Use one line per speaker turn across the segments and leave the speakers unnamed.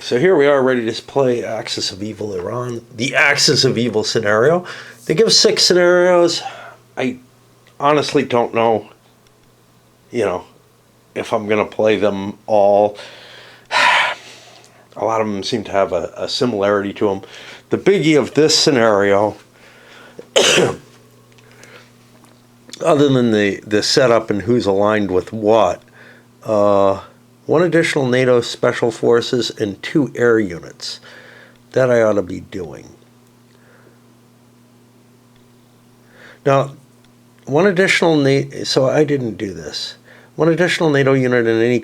So here we are ready to play Axis of Evil Iran, the Axis of Evil scenario. They give 6 scenarios. I honestly don't know, if I'm going to play them all. A lot of them seem to have a similarity to them. The biggie of this scenario, other than the setup and who's aligned with what, 1 additional NATO special forces and 2 air units. That I ought to be doing. Now, 1 additional NATO, so I didn't do this. 1 additional NATO unit in any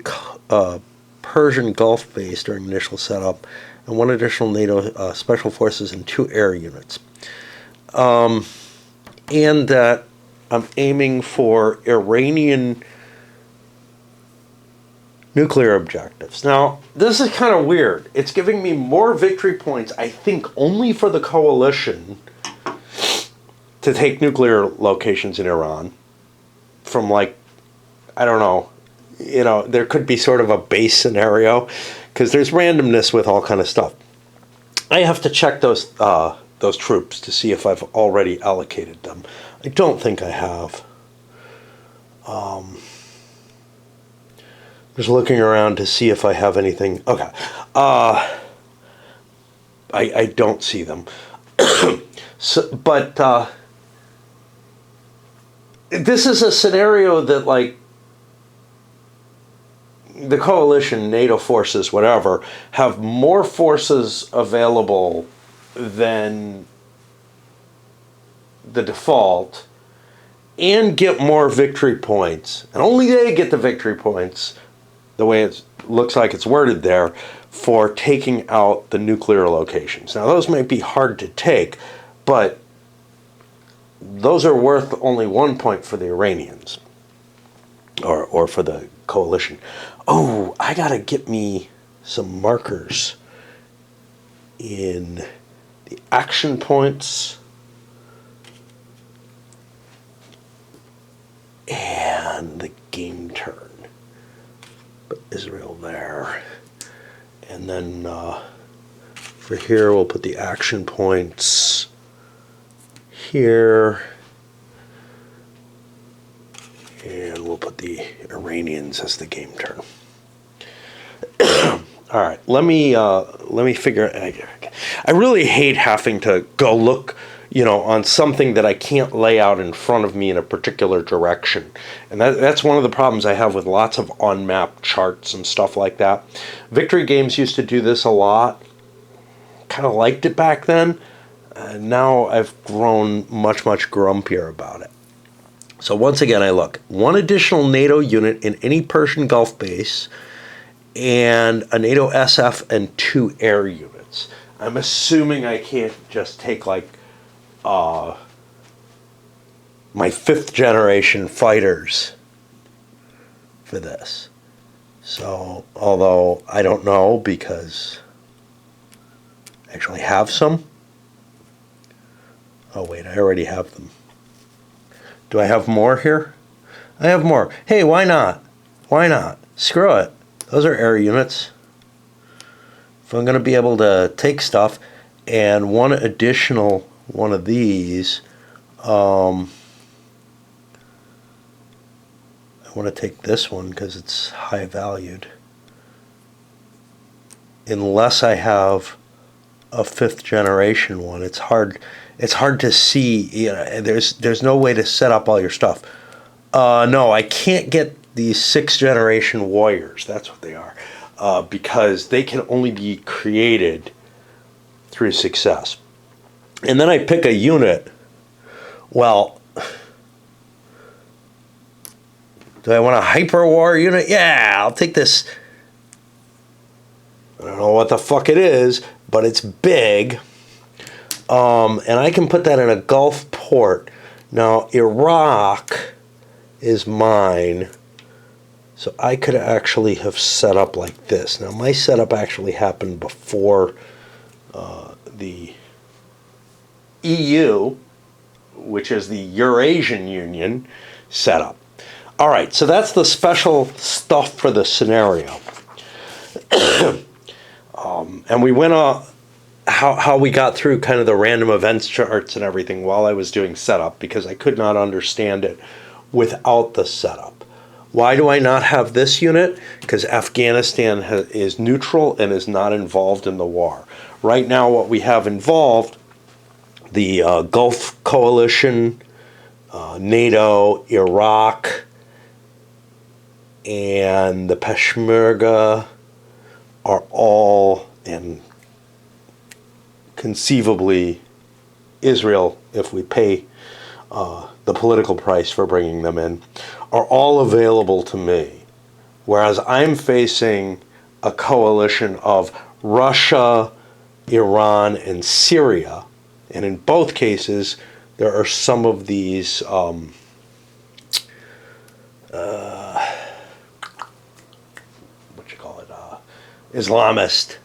Persian Gulf base during initial setup, and 1 additional NATO special forces and 2 air units. And that I'm aiming for Iranian nuclear objectives. Now, this is kind of weird. It's giving me more victory points, I think, only for the coalition to take nuclear locations in Iran from, like, I don't know, there could be sort of a base scenario because there's randomness with all kind of stuff. I have to check those troops to see if I've already allocated them. I don't think I have. Just looking around to see if I have anything. Okay. I don't see them. But this is a scenario that, like, the coalition, NATO forces, whatever, have more forces available than the default and get more victory points. And only they get the victory points, the way it looks like it's worded there, for taking out the nuclear locations. Now, those might be hard to take, but those are worth only 1 point for the Iranians, or for the coalition. Oh, I gotta get me some markers in the action points and the game turn. Put Israel there. And then for here, we'll put the action points here. And we'll put the Iranians as the game turn. All right, let me figure. I really hate having to go look, on something that I can't lay out in front of me in a particular direction. And that's one of the problems I have with lots of on-map charts and stuff like that. Victory games used to do this a lot. Kind of liked it back then. Now I've grown much, much grumpier about it. So once again, I look. 1 additional NATO unit in any Persian Gulf base, and a NATO SF and 2 air units. I'm assuming I can't just take, like, my 5th generation fighters for this. So, although I don't know, because I actually have some. Oh wait, I already have them. Do I have more here? I have more. Hey, why not? Why not? Screw it. Those are air units. If I'm going to be able to take stuff, and 1 additional one of these, I want to take this one because it's high valued. Unless I have a 5th generation one, it's hard to see. There's no way to set up all your stuff. No, I can't get these 6th generation warriors. That's what they are, because they can only be created through success. And then I pick a unit. Well, do I want a hyper war unit? Yeah, I'll take this. I don't know what the fuck it is, but it's big. And I can put that in a Gulf port. Now, Iraq is mine, so I could actually have set up like this. Now, my setup actually happened before the EU, which is the Eurasian Union, setup. All right, so that's the special stuff for the scenario. And we went how we got through kind of the random events charts and everything while I was doing setup, because I could not understand it without the setup. Why do I not have this unit? Because Afghanistan is neutral and is not involved in the war. Right now what we have involved, the Gulf Coalition, NATO, Iraq, and the Peshmerga are all, and conceivably Israel, if we pay the political price for bringing them in, are all available to me. Whereas I'm facing a coalition of Russia, Iran, and Syria. And in both cases, there are some of these Islamist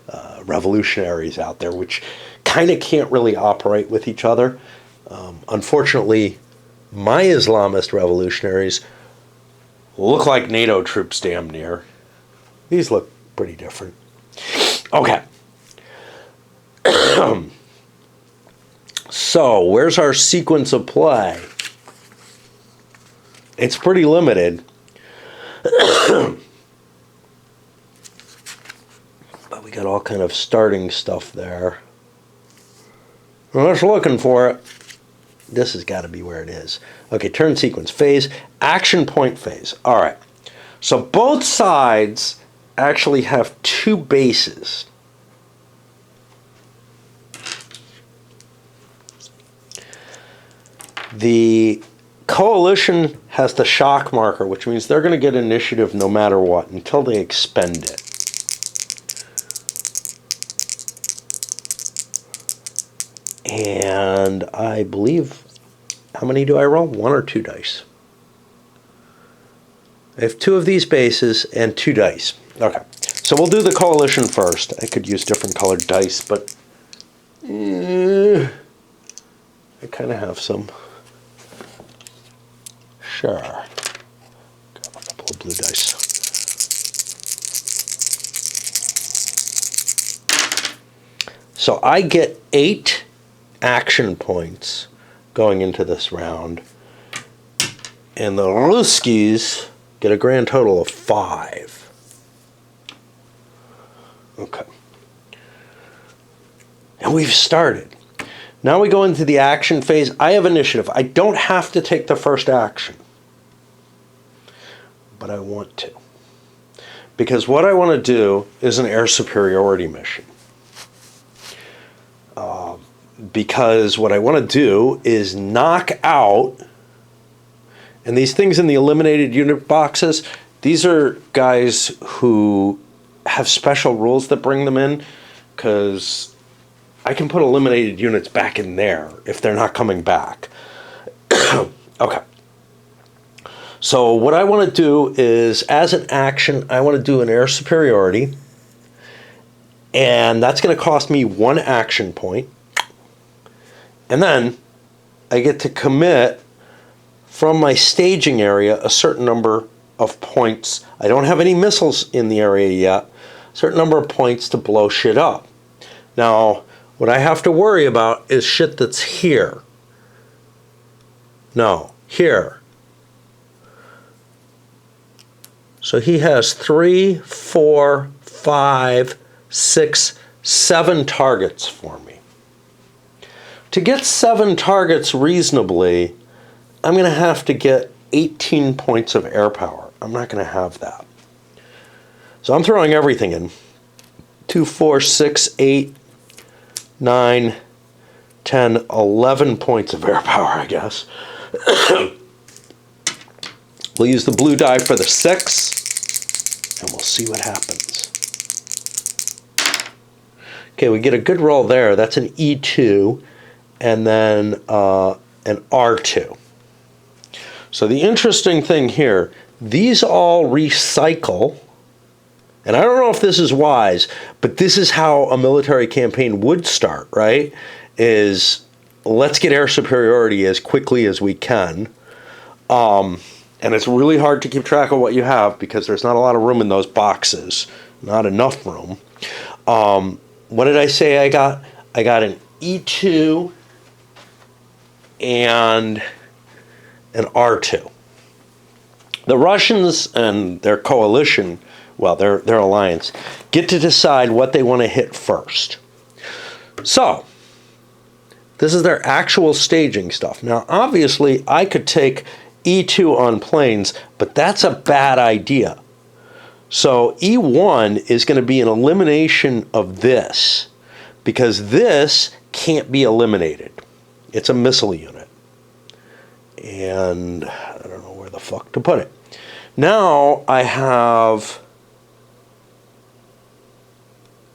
revolutionaries out there, which kind of can't really operate with each other. Unfortunately, my Islamist revolutionaries look like NATO troops damn near. These look pretty different. Okay. So, where's our sequence of play? It's pretty limited. But we got all kind of starting stuff there. I'm just looking for it. This has got to be where it is. Okay, turn sequence, phase, action point phase. All right. So both sides actually have two bases. The coalition has the shock marker, which means they're going to get initiative no matter what until they expend it. And I believe, how many do I roll? 1 or 2 dice? I have 2 of these bases and 2 dice. Okay, so we'll do the coalition first. I could use different colored dice, but I kind of have some. Sure. Grab a couple of blue dice. So I get 8 action points going into this round, and the Ruskies get a grand total of 5. Okay. And we've started. Now we go into the action phase. I have initiative. I don't have to take the first action, but I want to. Because what I want to do is an air superiority mission. Because what I want to do is knock out, and these things in the eliminated unit boxes, these are guys who have special rules that bring them in, because I can put eliminated units back in there if they're not coming back. Okay. So what I want to do is, as an action, I want to do an air superiority, and that's going to cost me 1 action point. And then I get to commit from my staging area a certain number of points. I don't have any missiles in the area yet. A certain number of points to blow shit up. Now, what I have to worry about is shit that's here. No, here. So he has 3, 4, 5, 6, 7 targets for me. To get 7 targets reasonably, I'm going to have to get 18 points of air power. I'm not going to have that. So I'm throwing everything in. 2, 4, 6, 8, 9, 10, 11 points of air power, I guess. We'll use the blue die for the 6, and we'll see what happens. Okay, we get a good roll there. That's an E2, and then an R2. So the interesting thing here, these all recycle, and I don't know if this is wise, but this is how a military campaign would start, right? Is let's get air superiority as quickly as we can. And it's really hard to keep track of what you have because there's not a lot of room in those boxes. Not enough room. What did I say I got? I got an E2 and an R2. The Russians and their coalition, well, their alliance, get to decide what they want to hit first. So, this is their actual staging stuff. Now, obviously, I could take E2 on planes, but that's a bad idea. So E1 is going to be an elimination of this, because this can't be eliminated. It's a missile unit. And I don't know where the fuck to put it. Now I have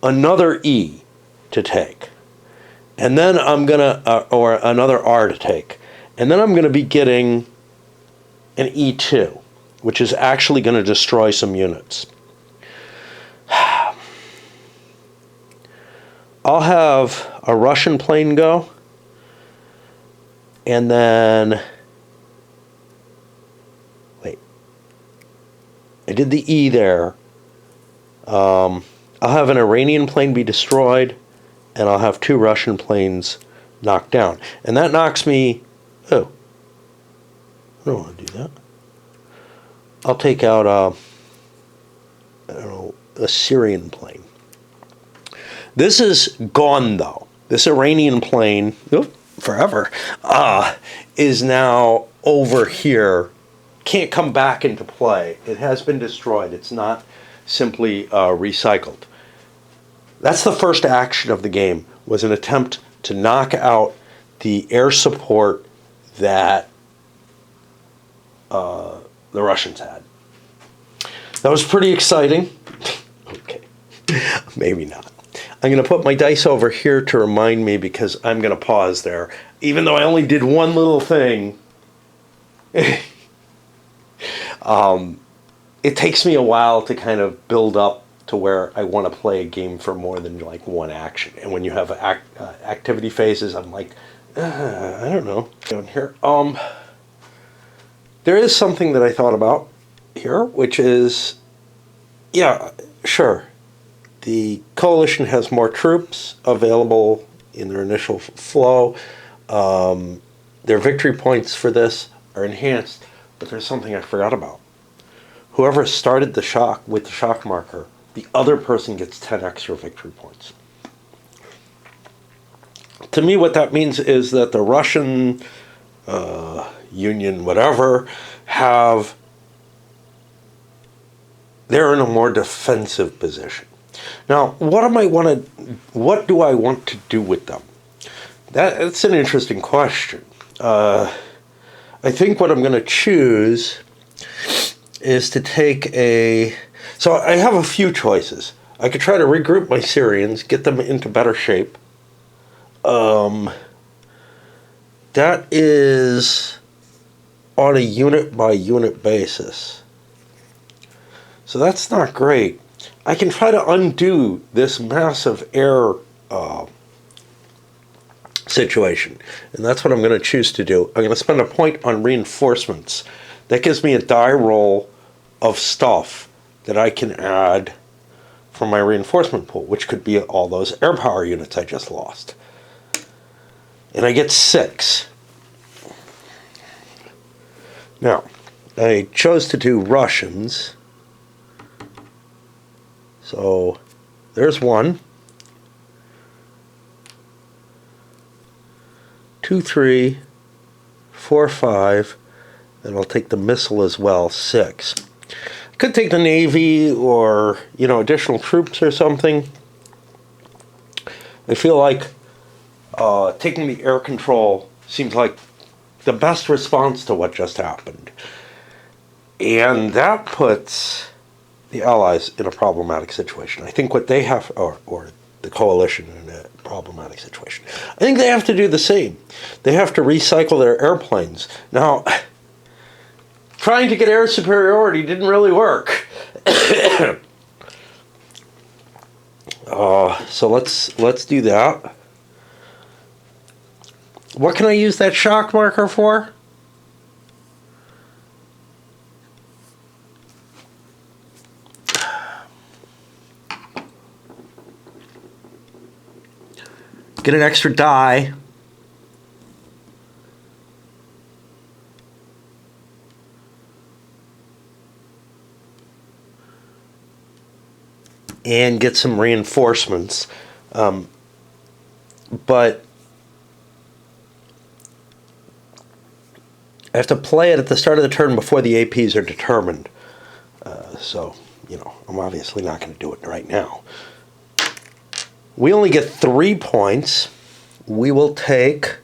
another E to take. And then I'm going to, or another R to take. And then I'm going to be getting an E2, which is actually going to destroy some units. I'll have a Russian plane go. And then, wait, I did the E there. I'll have an Iranian plane be destroyed, and I'll have 2 Russian planes knocked down. And that knocks me, oh, I don't want to do that. I'll take out, I don't know, a Syrian plane. This is gone, though. This Iranian plane, forever, is now over here. Can't come back into play. It has been destroyed. It's not simply recycled. That's the first action of the game, was an attempt to knock out the air support that the Russians had. That was pretty exciting. Okay, maybe not. I'm going to put my dice over here to remind me, because I'm going to pause there. Even though I only did one little thing, it takes me a while to kind of build up to where I want to play a game for more than like one action. And when you have activity phases, I'm like, I don't know. Down here, there is something that I thought about here, which is, yeah, sure. The coalition has more troops available in their initial flow. Their victory points for this are enhanced, but there's something I forgot about. Whoever started the shock with the shock marker, the other person gets 10 extra victory points. To me, what that means is that the Russian Union, whatever, they're in a more defensive position. Now, what do I want to do with them? That's an interesting question. I think what I'm going to choose is to take so I have a few choices. I could try to regroup my Syrians, get them into better shape. That is on a unit-by-unit basis. So that's not great. I can try to undo this massive air situation. And that's what I'm going to choose to do. I'm going to spend a point on reinforcements. That gives me a die roll of stuff that I can add from my reinforcement pool, which could be all those air power units I just lost. And I get 6. Now, I chose to do Russians. So, there's 1. 2, 3, 4, 5, and I'll take the missile as well, 6. I could take the Navy or, additional troops or something. I feel like taking the air control seems like the best response to what just happened. And that puts the Allies in a problematic situation. I think what they have, or the coalition in a problematic situation. I think they have to do the same. They have to recycle their airplanes. Now, trying to get air superiority didn't really work. So let's do that. What can I use that shock marker for? Get an extra die. And get some reinforcements. But I have to play it at the start of the turn before the APs are determined. So, I'm obviously not going to do it right now. We only get 3 points. We will take,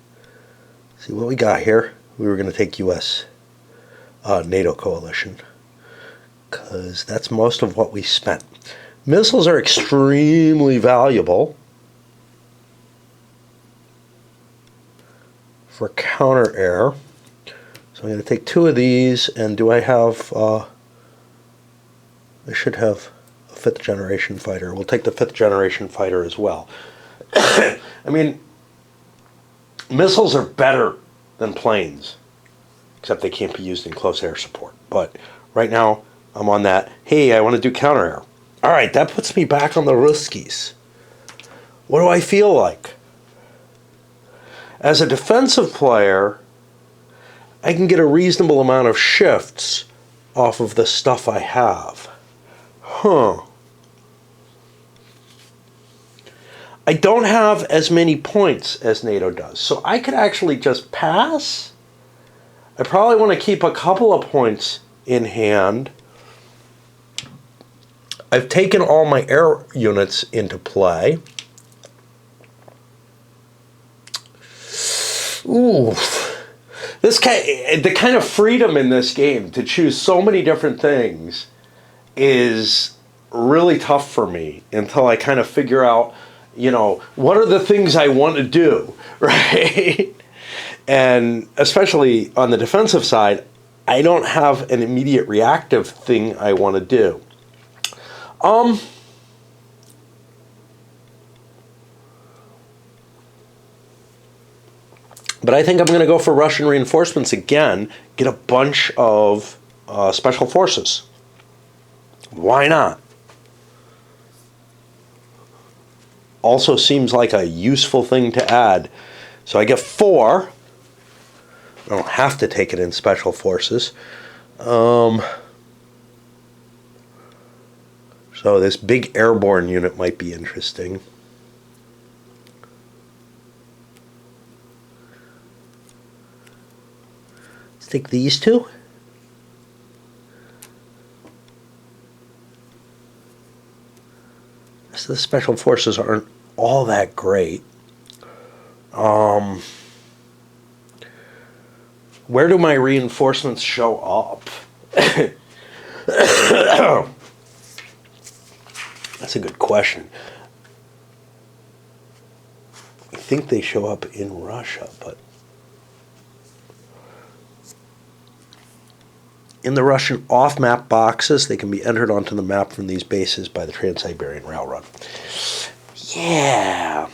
see what we got here. We were going to take U.S. NATO coalition, because that's most of what we spent. Missiles are extremely valuable for counter-air. So I'm going to take 2 of these, and do I have, I should have a 5th generation fighter. We'll take the 5th generation fighter as well. I mean, missiles are better than planes, except they can't be used in close air support. But right now, I'm on that. Hey, I want to do counter-air. All right, that puts me back on the Ruskies. What do I feel like? As a defensive player, I can get a reasonable amount of shifts off of the stuff I have. I don't have as many points as NATO does, so I could actually just pass. I probably want to keep a couple of points in hand. I've taken all my air units into play. Ooh. The kind of freedom in this game to choose so many different things is really tough for me until I kind of figure out, what are the things I want to do, right? And especially on the defensive side, I don't have an immediate reactive thing I want to do. But I think I'm going to go for Russian reinforcements again, get a bunch of special forces. Why not? Also seems like a useful thing to add. So I get 4. I don't have to take it in special forces. So this big airborne unit might be interesting. Let's take these 2. So the special forces aren't all that great. Where do my reinforcements show up? That's a good question. I think they show up in Russia, but in the Russian off-map boxes, they can be entered onto the map from these bases by the Trans-Siberian Railroad. Yeah,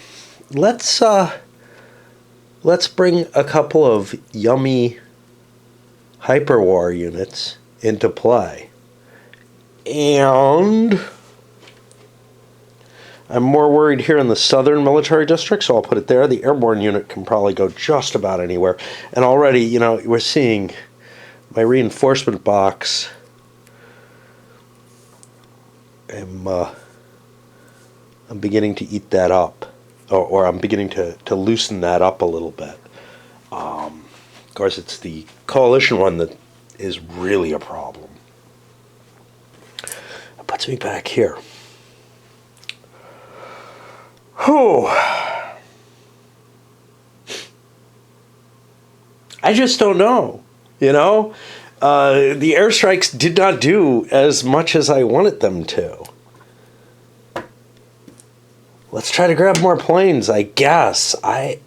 let's bring a couple of yummy hyperwar units into play. And I'm more worried here in the southern military district, so I'll put it there. The airborne unit can probably go just about anywhere. And already, we're seeing my reinforcement box. I'm beginning to eat that up, or I'm beginning to loosen that up a little bit. Of course, it's the coalition one that is really a problem. It puts me back here. Whew. I just don't know. The airstrikes did not do as much as I wanted them to. Let's try to grab more planes, I guess. I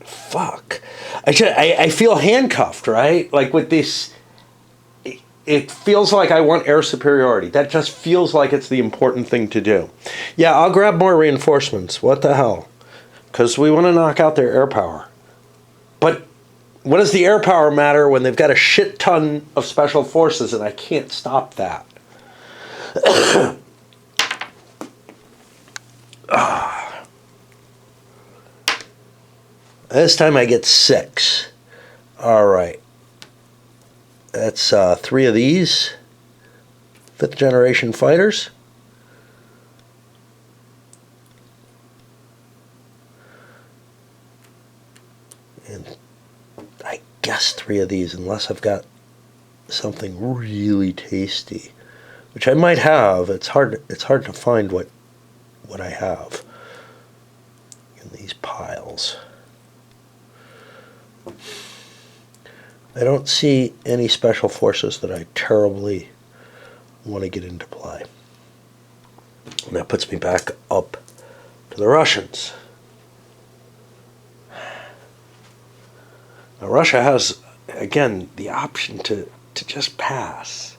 feel handcuffed, right? Like with this, it feels like I want air superiority. That just feels like it's the important thing to do. Yeah, I'll grab more reinforcements. What the hell? Because we want to knock out their air power. But what does the air power matter when they've got a shit ton of special forces and I can't stop that? This time I get 6. All right. That's 3 of these 5th generation fighters. And I guess 3 of these, unless I've got something really tasty, which I might have. It's hard to find what I have in these piles. I don't see any special forces that I terribly want to get into play. And that puts me back up to the Russians. Now, Russia has, again, the option to just pass.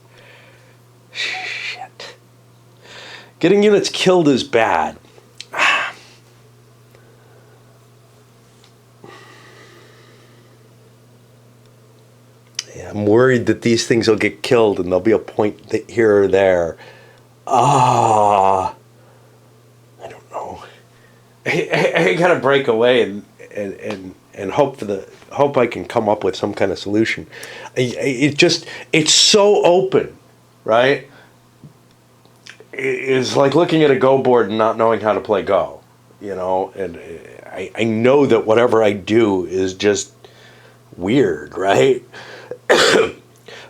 Shit. Getting units killed is bad. Yeah, I'm worried that these things will get killed and there'll be a point here or there. I don't know. I gotta break away and hope I can come up with some kind of solution. It's so open, right? It's like looking at a Go board and not knowing how to play Go, and I know that whatever I do is just weird, right?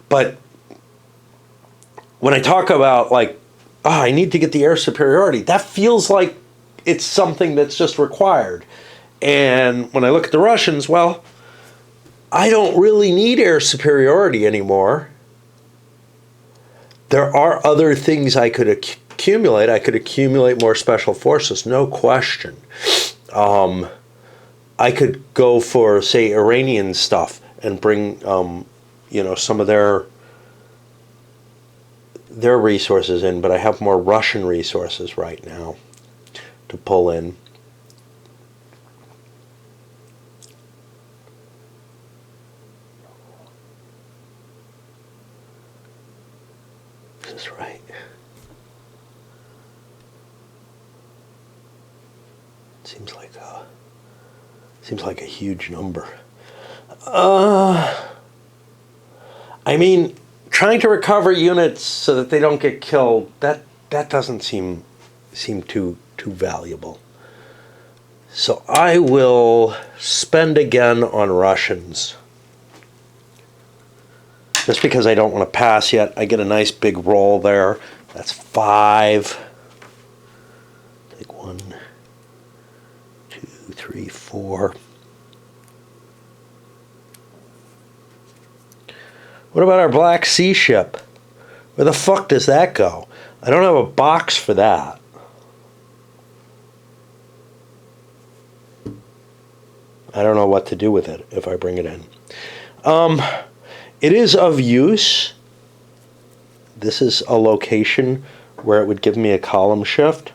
But when I talk about I need to get the air superiority, that feels like it's something that's just required. And when I look at the Russians, well, I don't really need air superiority anymore. There are other things I could accumulate. I could accumulate more special forces, no question. I could go for, say, Iranian stuff and bring, some of their resources in, but I have more Russian resources right now to pull in. Is this right? Seems like a huge number. I mean, trying to recover units so that they don't get killed, that doesn't seem too valuable. So I will spend again on Russians. Just because I don't want to pass yet, I get a nice big roll there. That's 5. Take 1, 2, 3, 4. What about our Black Sea ship? Where the fuck does that go? I don't have a box for that. I don't know what to do with it if I bring it in. It is of use. This is a location where it would give me a column shift.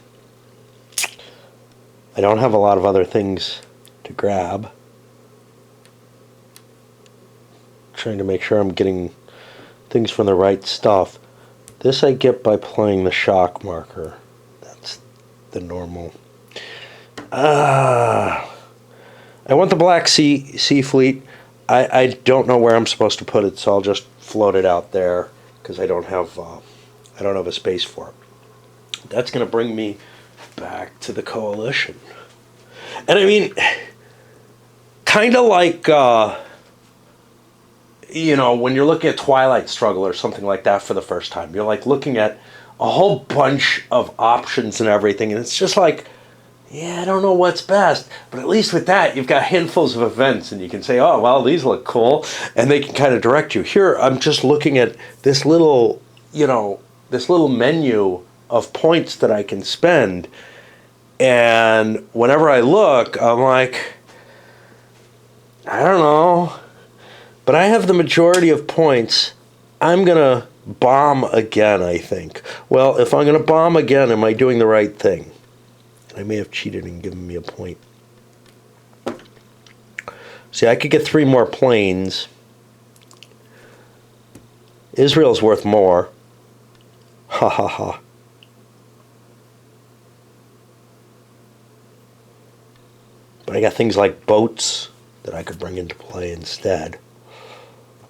I don't have a lot of other things to grab. Trying to make sure I'm getting things from the right stuff. This I get by playing the shock marker. That's the normal. I want the Black Sea Fleet. I don't know where I'm supposed to put it, so I'll just float it out there because I don't have a space for it. That's going to bring me back to the coalition, and I mean, kind of like. When you're looking at Twilight Struggle or something like that for the first time, you're like looking at a whole bunch of options and everything, and it's just like, yeah, I don't know what's best. But at least with that, you've got handfuls of events, and you can say, oh, well, these look cool, and they can kind of direct you. Here, I'm just looking at this little menu of points that I can spend, and whenever I look, I'm like, I don't know. But I have the majority of points. I'm going to bomb again, I think. Well, if I'm going to bomb again, am I doing the right thing? I may have cheated and given me a point. See, I could get 3 more planes. Israel's worth more. Ha ha ha. But I got things like boats that I could bring into play instead.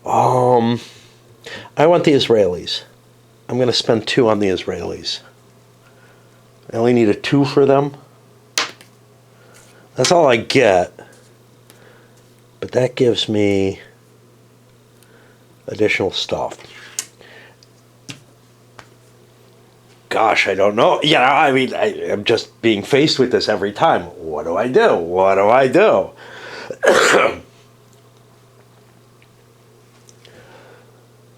I want the Israelis. I'm going to spend 2 on the Israelis. I only need a 2 for them. That's all I get. But that gives me additional stuff. Gosh, I don't know. Yeah, I mean, I'm just being faced with this every time. What do I do? What do I do?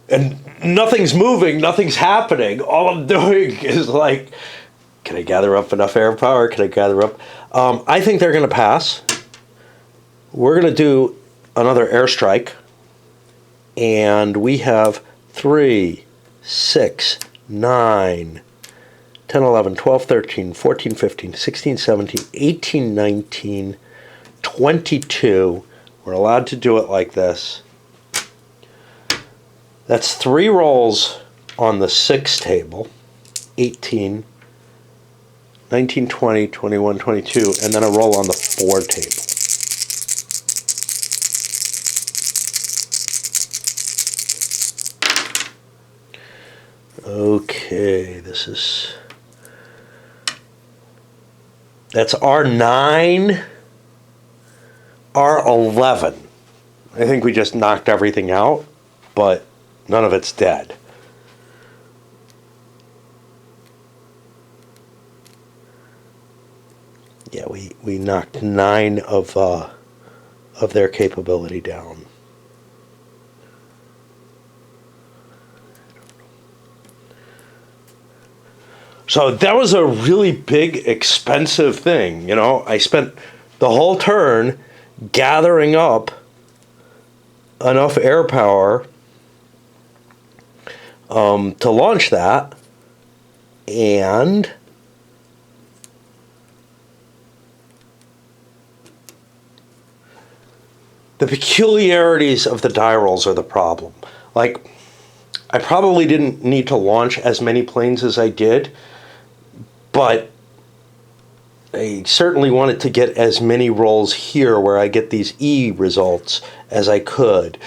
And nothing's moving, nothing's happening. All I'm doing is like, can I gather up enough air power? Can I gather up? I think they're going to pass. We're going to do another airstrike. And we have 3, 6, 9, 10, 11, 12, 13, 14, 15, 16, 17, 18, 19, 22. We're allowed to do it like this. That's 3 rolls on the 6 table. 18, 19, 20, 21, 22, and then a roll on the 4 table. Okay, that's R9, R11. I think we just knocked everything out, but none of it's dead. Yeah, we knocked 9 of their capability down. So that was a really big, expensive thing. You know, I spent the whole turn gathering up enough air power to launch that, and the peculiarities of the die rolls are the problem. Like, I probably didn't need to launch as many planes as I did, but I certainly wanted to get as many rolls here where I get these E results as I could,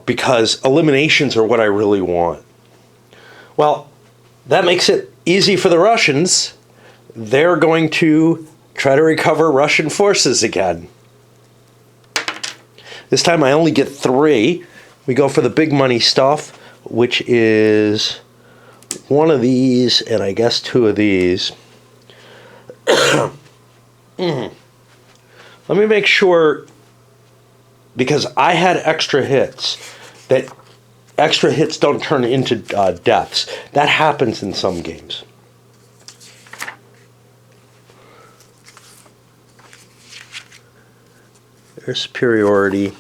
because eliminations are what I really want. Well, that makes it easy for the Russians. They're going to try to recover Russian forces again. This time I only get 3. We go for the big money stuff, which is 1 of these and I guess 2 of these. Let me make sure, because I had extra hits, that extra hits don't turn into deaths. That happens in some games. There's superiority.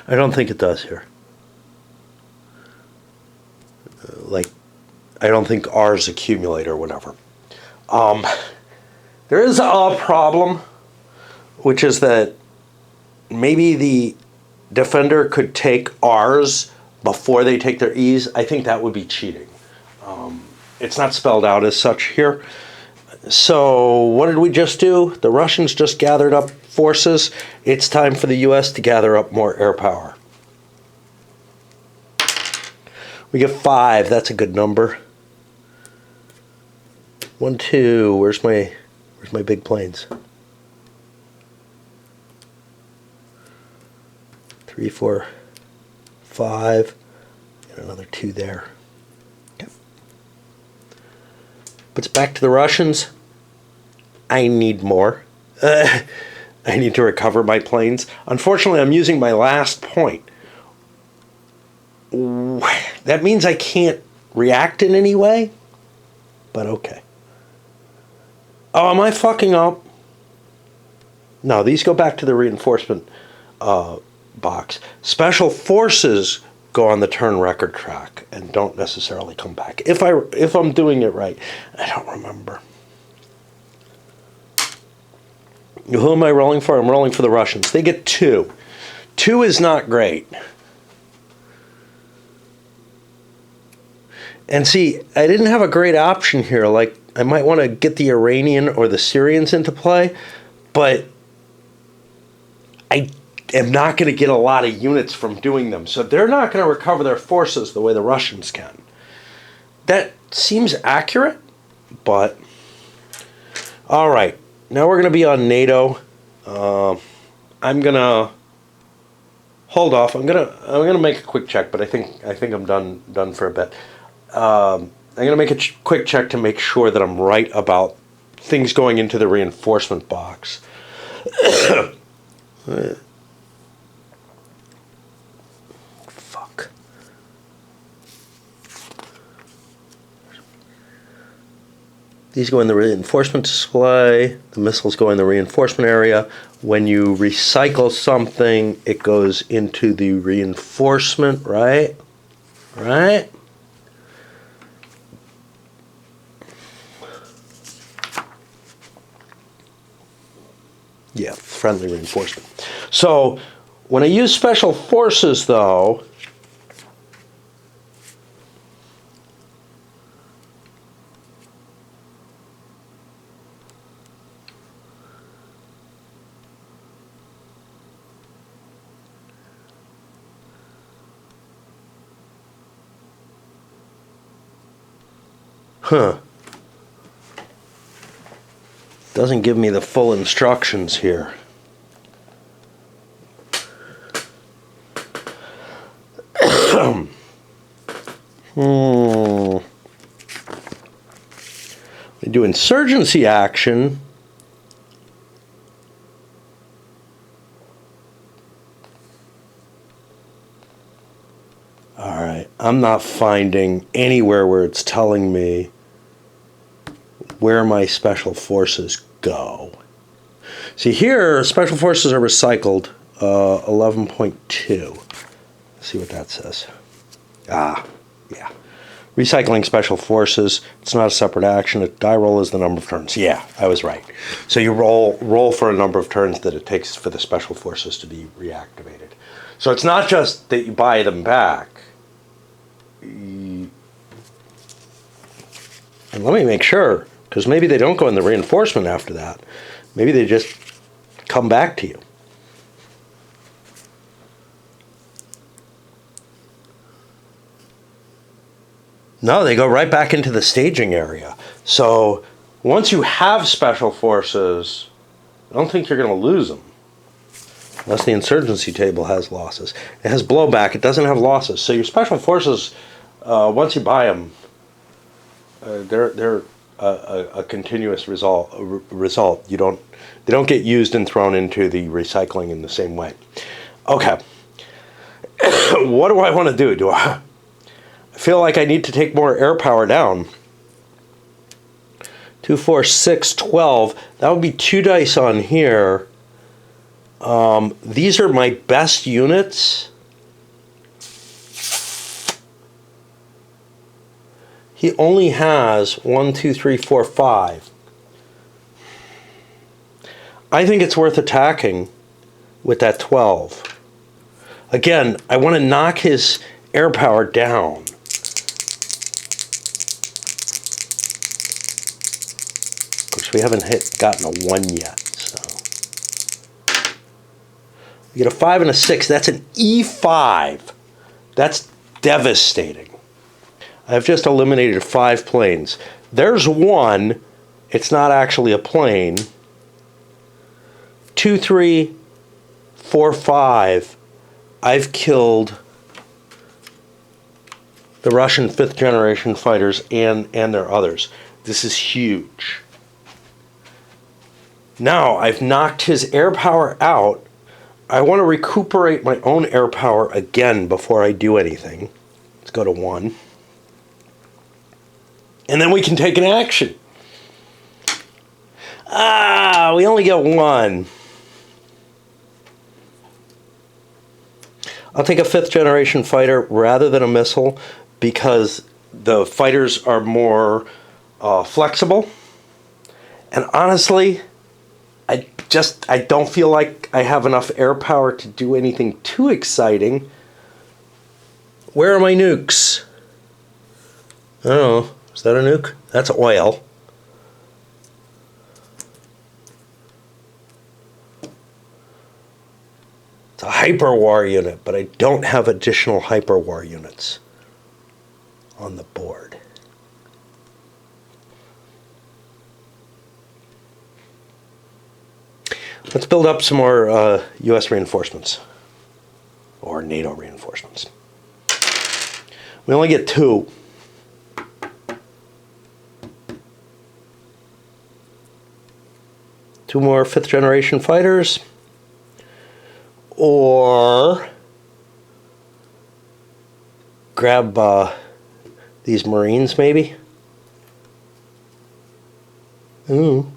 I don't think it does here. I don't think R's accumulate or whatever. There is a problem, which is that maybe the defender could take R's before they take their E's. I think that would be cheating. It's not spelled out as such here. So what did we just do? The Russians just gathered up forces. It's time for the U.S. to gather up more air power. We get 5. That's a good number. 1, 2. Where's my big planes? 3, 4, 5. And another 2 there. Okay. Puts back to the Russians. I need more. I need to recover my planes. Unfortunately, I'm using my last point. That means I can't react in any way? But okay. Oh, am I fucking up? No, these go back to the reinforcement box. Special forces go on the turn record track and don't necessarily come back. If I'm doing it right. I don't remember. Who am I rolling for? I'm rolling for the Russians. They get 2. 2 is not great. And see, I didn't have a great option here. Like, I might want to get the Iranian or the Syrians into play, but I am not going to get a lot of units from doing them. So they're not going to recover their forces the way the Russians can. That seems accurate, but all right. Now we're going to be on NATO. I'm going to hold off. I'm gonna make a quick check, but I think I'm done for a bit. I'm gonna make a quick check to make sure that I'm right about things going into the reinforcement box. Fuck. These go in the reinforcement display. The missiles go in the reinforcement area. When you recycle something, it goes into the reinforcement, right? Right? Yeah, friendly reinforcement. So, when I use special forces, though, doesn't give me the full instructions here. We do insurgency action. All right, I'm not finding anywhere where it's telling me where my special forces go. See here, special forces are recycled, 11.2. Let's see what that says. Ah, yeah. Recycling special forces, it's not a separate action. A die roll is the number of turns. Yeah, I was right. So you roll for a number of turns that it takes for the special forces to be reactivated. So it's not just that you buy them back. And let me make sure, because maybe they don't go in the reinforcement after that. Maybe they just come back to you. No, they go right back into the staging area. So once you have special forces, I don't think you're going to lose them. Unless the insurgency table has losses. It has blowback. It doesn't have losses. So your special forces, once you buy them, they're a continuous result. They don't get used and thrown into the recycling in the same way. Okay. What do I want to do? I feel like I need to take more air power down. 2, 4, 6, 12. That would be 2 dice on here. These are my best units. He only has 1, 2, 3, 4, 5. I think it's worth attacking with that 12. Again, I want to knock his air power down. Of course, we haven't gotten a 1 yet. So we get a 5 and a 6. That's an E5. That's devastating. I've just eliminated 5 planes. There's 1. It's not actually a plane. 2, 3, 4, 5. I've killed the Russian 5th generation fighters and their others. This is huge. Now I've knocked his air power out. I want to recuperate my own air power again before I do anything. Let's go to 1. And then we can take an action. We only get 1. I'll take a 5th generation fighter rather than a missile because the fighters are more flexible. And honestly, I don't feel like I have enough air power to do anything too exciting. Where are my nukes? I don't know. Is that a nuke? That's oil. It's a hyperwar unit, but I don't have additional hyperwar units on the board. Let's build up some more U.S. reinforcements. Or NATO reinforcements. We only get 2. Two more 5th generation fighters. Or grab these Marines, maybe. Ooh.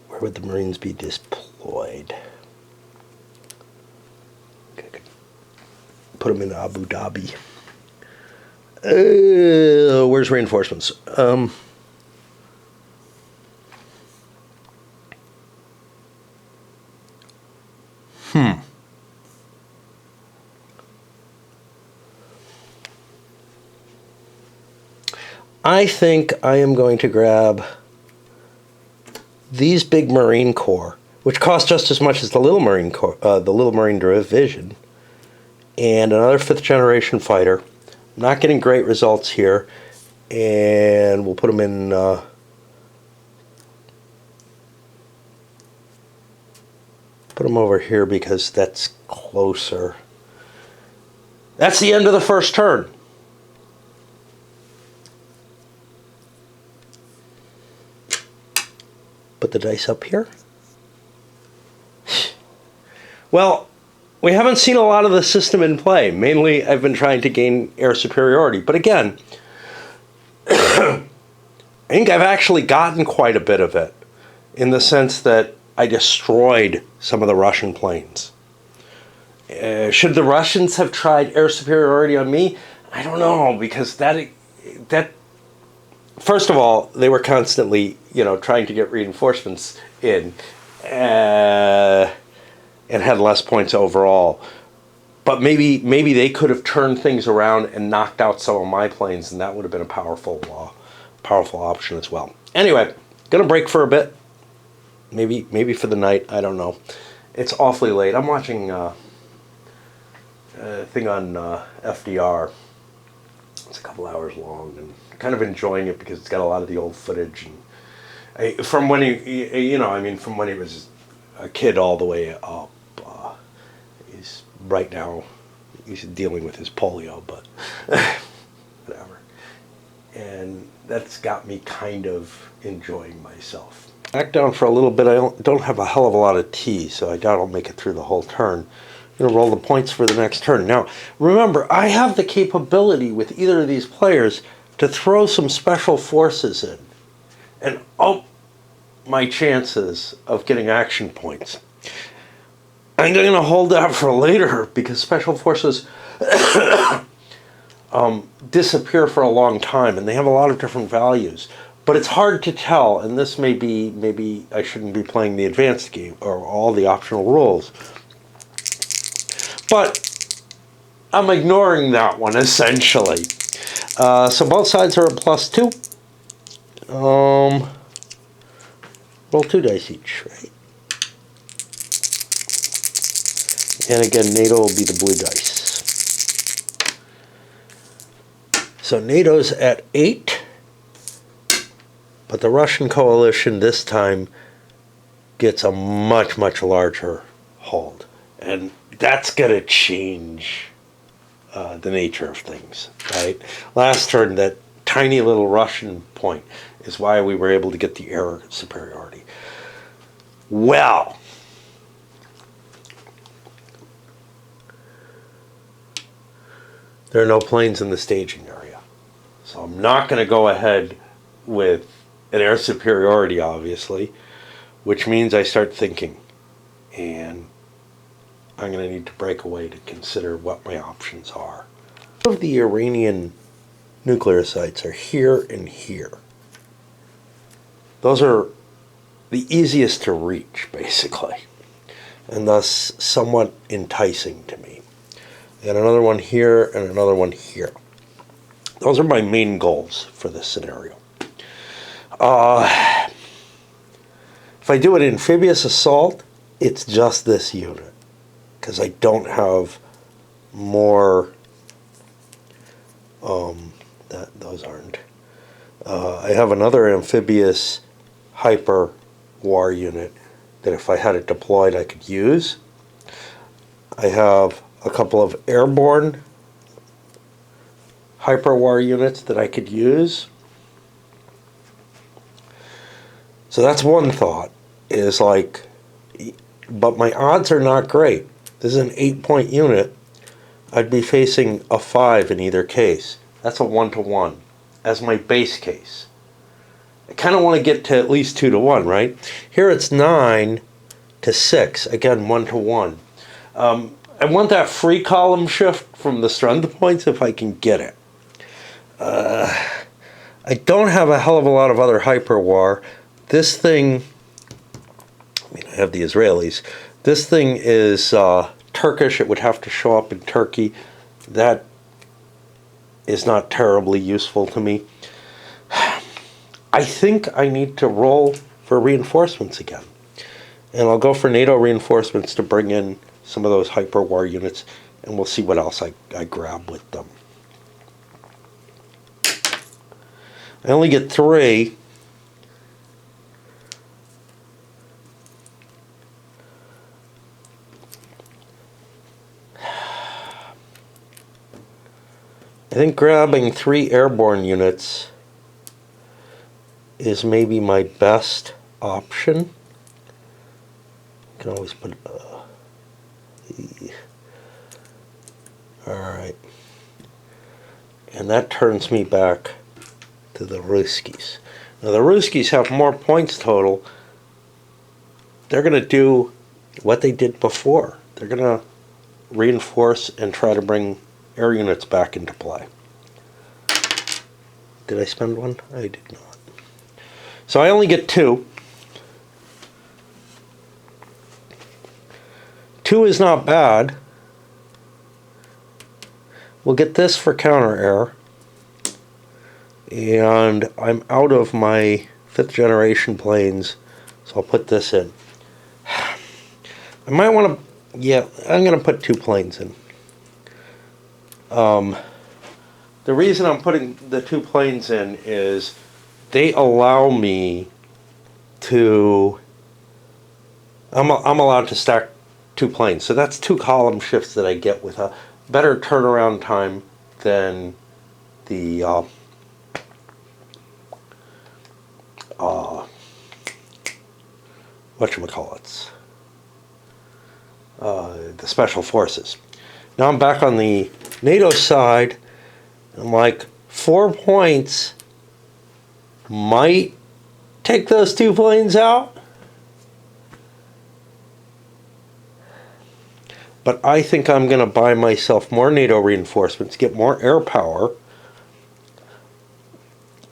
Where would the Marines be deployed? Okay, put them in Abu Dhabi. Where's reinforcements? I think I am going to grab these big Marine Corps, which cost just as much as the Little Marine Corps, the Little Marine Division, and another 5th generation fighter. I'm not getting great results here, and we'll put them in. Put them over here because that's closer. That's the end of the first turn. Put the dice up here. Well, we haven't seen a lot of the system in play. Mainly, I've been trying to gain air superiority. But again, I think I've actually gotten quite a bit of it in the sense that I destroyed some of the Russian planes. Should the Russians have tried air superiority on me? I don't know, because that first of all, they were constantly, trying to get reinforcements in, and had less points overall. But maybe they could have turned things around and knocked out some of my planes, and that would have been a powerful option as well. Anyway, gonna break for a bit. Maybe for the night. I don't know. It's awfully late. I'm watching a thing on FDR. It's a couple hours long, and kind of enjoying it because it's got a lot of the old footage and from when from when he was a kid all the way up. Right now he's dealing with his polio, but whatever. And that's got me kind of enjoying myself. Back down for a little bit. I don't have a hell of a lot of tea, so I doubt I'll make it through the whole turn. I'm going to roll the points for the next turn. Now, remember, I have the capability with either of these players to throw some special forces in and up my chances of getting action points. I'm going to hold that for later because special forces disappear for a long time, and they have a lot of different values. But it's hard to tell, and this maybe I shouldn't be playing the advanced game or all the optional rules. But I'm ignoring that one, essentially. So both sides are a +2. Roll 2 dice each, right? And again, NATO will be the blue dice. So NATO's at 8. But the Russian coalition this time gets a much, much larger hold. And that's going to change the nature of things, right? Last turn, that tiny little Russian point is why we were able to get the air superiority. Well, there are no planes in the staging area. So I'm not going to go ahead with an air superiority, obviously, which means I start thinking. And I'm going to need to break away to consider what my options are. Some of the Iranian nuclear sites are here and here. Those are the easiest to reach, basically, and thus somewhat enticing to me. And another one here and another one here. Those are my main goals for this scenario. If I do an amphibious assault, it's just this unit, because I don't have more. Those aren't. I have another amphibious hyper war unit that if I had it deployed I could use. I have a couple of airborne hyper war units that I could use. So that's one thought, is like, but my odds are not great. This is an 8-point unit. I'd be facing a 5 in either case. That's a 1-to-1 as my base case. I kind of want to get to at least 2-to-1, right? Here it's 9-to-6, again 1-to-1. I want that free column shift from the strength points if I can get it. I don't have a hell of a lot of other hyper war. This thing, I mean, I have the Israelis. This thing is Turkish. It would have to show up in Turkey. That is not terribly useful to me. I think I need to roll for reinforcements again. And I'll go for NATO reinforcements to bring in some of those hyper war units, and we'll see what else I grab with them. I only get 3. I think grabbing 3 airborne units is maybe my best option. I can always put alright. And that turns me back to the Ruskies. Now the Ruskies have more points total. They're going to do what they did before. They're going to reinforce and try to bring air units back into play. Did I spend one? I did not. So I only get 2. 2 is not bad. We'll get this for counter air. And I'm out of my 5th generation planes, so I'll put this in. I might want to, yeah, I'm going to put 2 planes in. The reason I'm putting the 2 planes in is they allow me to, I'm allowed to stack 2 planes. So that's 2 column shifts that I get with a better turnaround time than the whatchamacallits, the special forces. Now I'm back on the NATO side. I'm like, 4 points might take those 2 planes out. But I think I'm going to buy myself more NATO reinforcements, get more air power,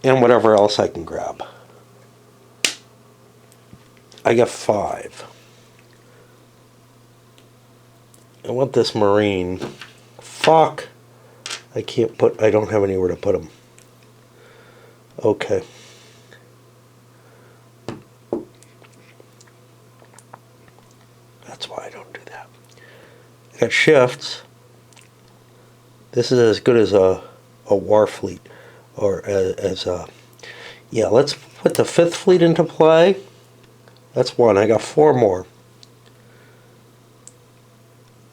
and whatever else I can grab. I got 5. I want this Marine. Fuck. I don't have anywhere to put them. Okay. That's why I don't do that. I got shifts. This is as good as a war fleet. Or as a... Yeah, let's put the 5th fleet into play. That's 1. I got 4 more.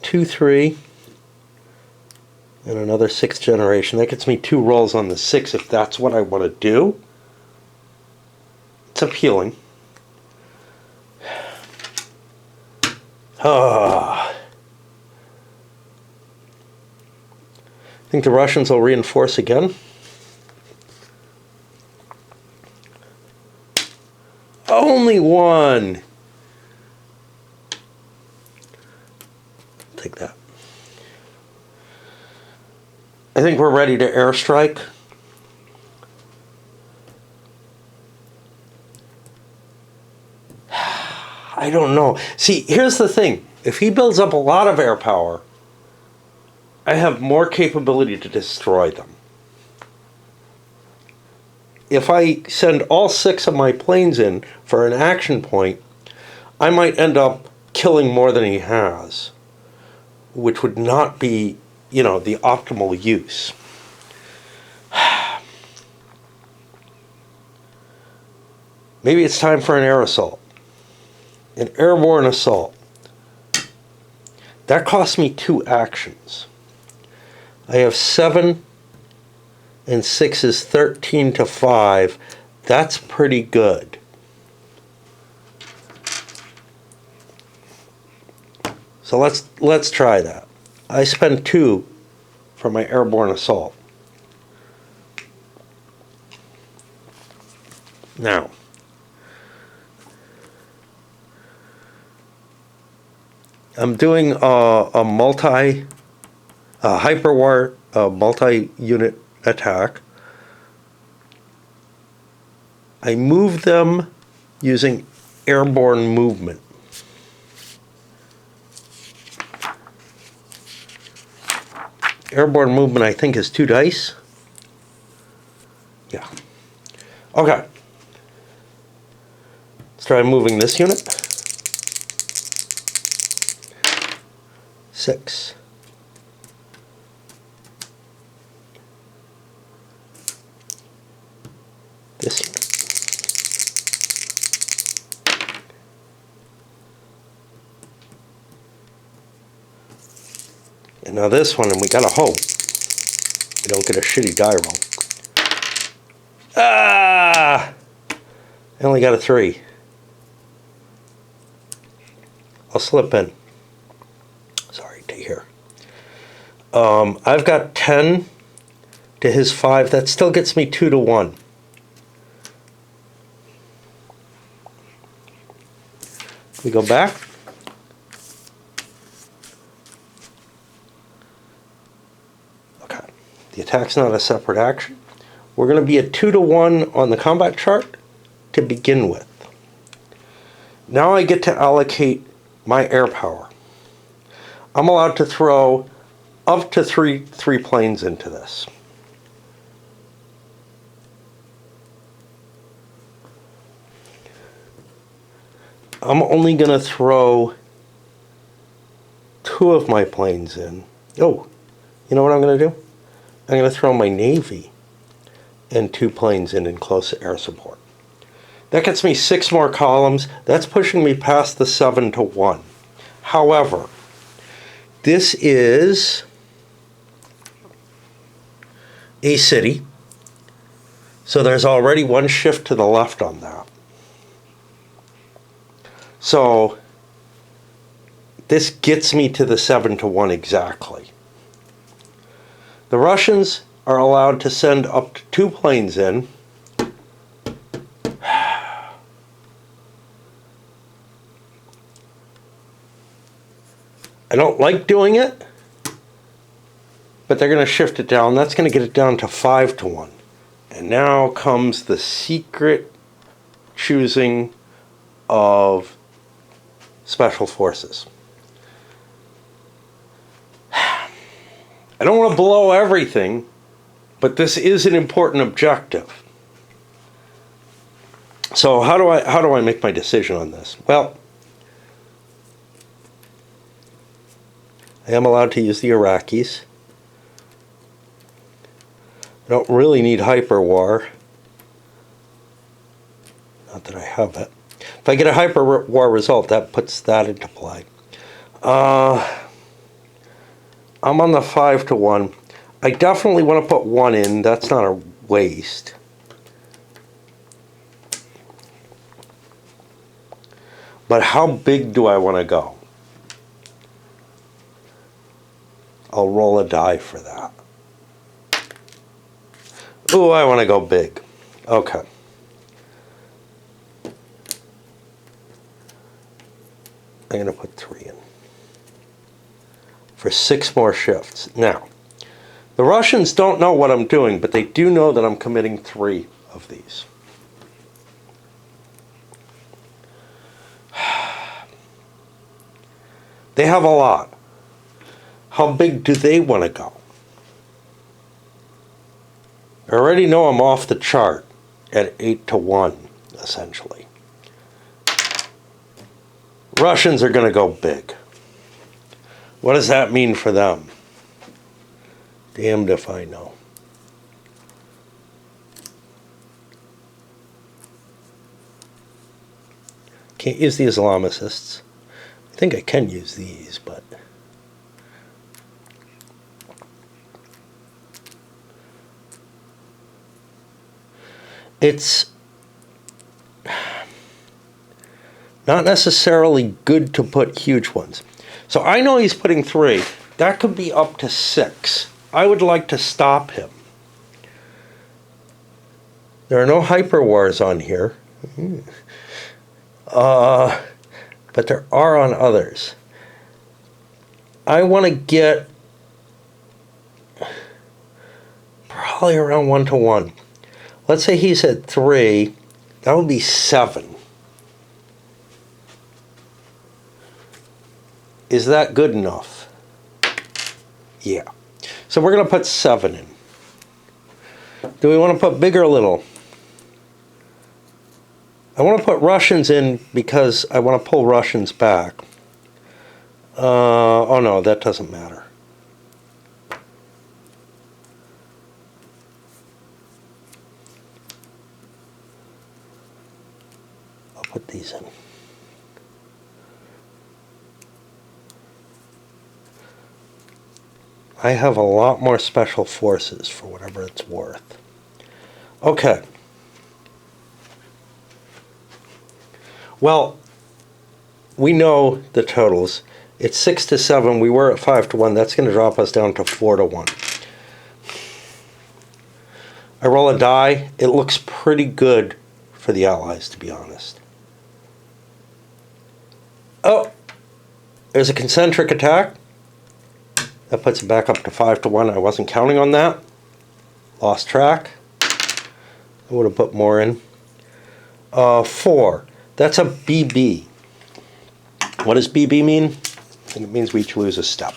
2, 3. And another 6th generation. That gets me 2 rolls on the 6 if that's what I want to do. It's appealing. I think the Russians will reinforce again. Only 1. Take that. I think we're ready to airstrike. I don't know. See, here's the thing. If he builds up a lot of air power, I have more capability to destroy them. If I send all 6 of my planes in for an action point, I might end up killing more than he has, which would not be, the optimal use. Maybe it's time for an air assault. An airborne assault. That cost me 2 actions. I have 7 and 6 is 13 to 5. That's pretty good. So let's try that. I spend 2 for my airborne assault. Now, I'm doing a hyperwar multi-unit attack. I move them using airborne movement. Airborne movement, I think, is 2 dice. Yeah. Okay. Let's try moving this unit. 6. This unit. And now this one, and we gotta hope we don't get a shitty die roll. Ah! I only got a 3. I'll slip in. Sorry to hear. I've got 10 to his 5. That still gets me 2 to 1. We go back. Okay. The attack's not a separate action. We're going to be at 2 to 1 on the combat chart to begin with. Now I get to allocate my air power. I'm allowed to throw up to three planes into this. I'm only going to throw 2 of my planes in. Oh, you know what I'm going to do? I'm going to throw my Navy and 2 planes in close air support. That gets me 6 more columns. That's pushing me past the 7 to 1. However, this is a city, so there's already 1 shift to the left on that. So this gets me to the 7 to 1 exactly. The Russians are allowed to send up to 2 planes in. I don't like doing it, but they're going to shift it down. That's going to get it down to 5 to 1. And now comes the secret choosing of special forces. I don't want to blow everything, but this is an important objective. So how do I make my decision on this? Well, I am allowed to use the Iraqis. I don't really need hyperwar. Not that I have it. If I get a hyperwar result, that puts that into play. I'm on the 5 to 1. I definitely want to put 1 in. That's not a waste. But how big do I want to go? I'll roll a die for that. Ooh, I want to go big. Okay. I'm going to put 3 in. For 6 more shifts. Now, the Russians don't know what I'm doing, but they do know that I'm committing 3 of these. They have a lot. How big do they want to go? I already know I'm off the chart at 8-1, essentially. Russians are going to go big. What does that mean for them? Damned if I know. Can't use the Islamicists. I think I can use these, but... It's not necessarily good to put huge ones. So I know he's putting 3. That could be up to 6. I would like to stop him. There are no hyper wars on here. But there are on others. I want to get probably around 1-1. Let's say he's at 3. That would be 7. Is that good enough? Yeah. So we're going to put 7 in. Do we want to put big or little? I want to put Russians in because I want to pull Russians back. Oh no, that doesn't matter. I'll put these in. I have a lot more special forces for whatever it's worth. Okay. Well, we know the totals. It's 6-7. We were at 5-1. That's going to drop us down to 4-1. I roll a die. It looks pretty good for the Allies, to be honest. Oh, there's a concentric attack. That puts it back up to 5-1. I wasn't counting on that. Lost track. I would have put more in. 4. That's a BB. What does BB mean? I think it means we each lose a step.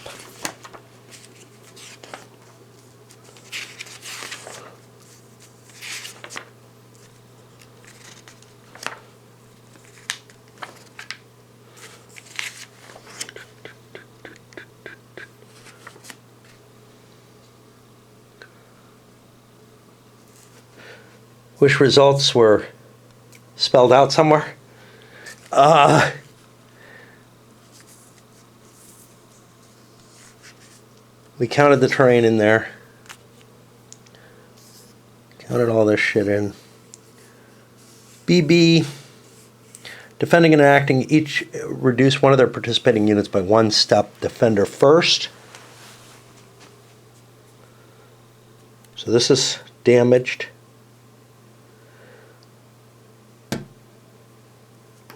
Wish results were spelled out somewhere. We counted the terrain in there. Counted all this shit in. BB, defending and acting, each reduce one of their participating units by 1 step. Defender first. So this is damaged.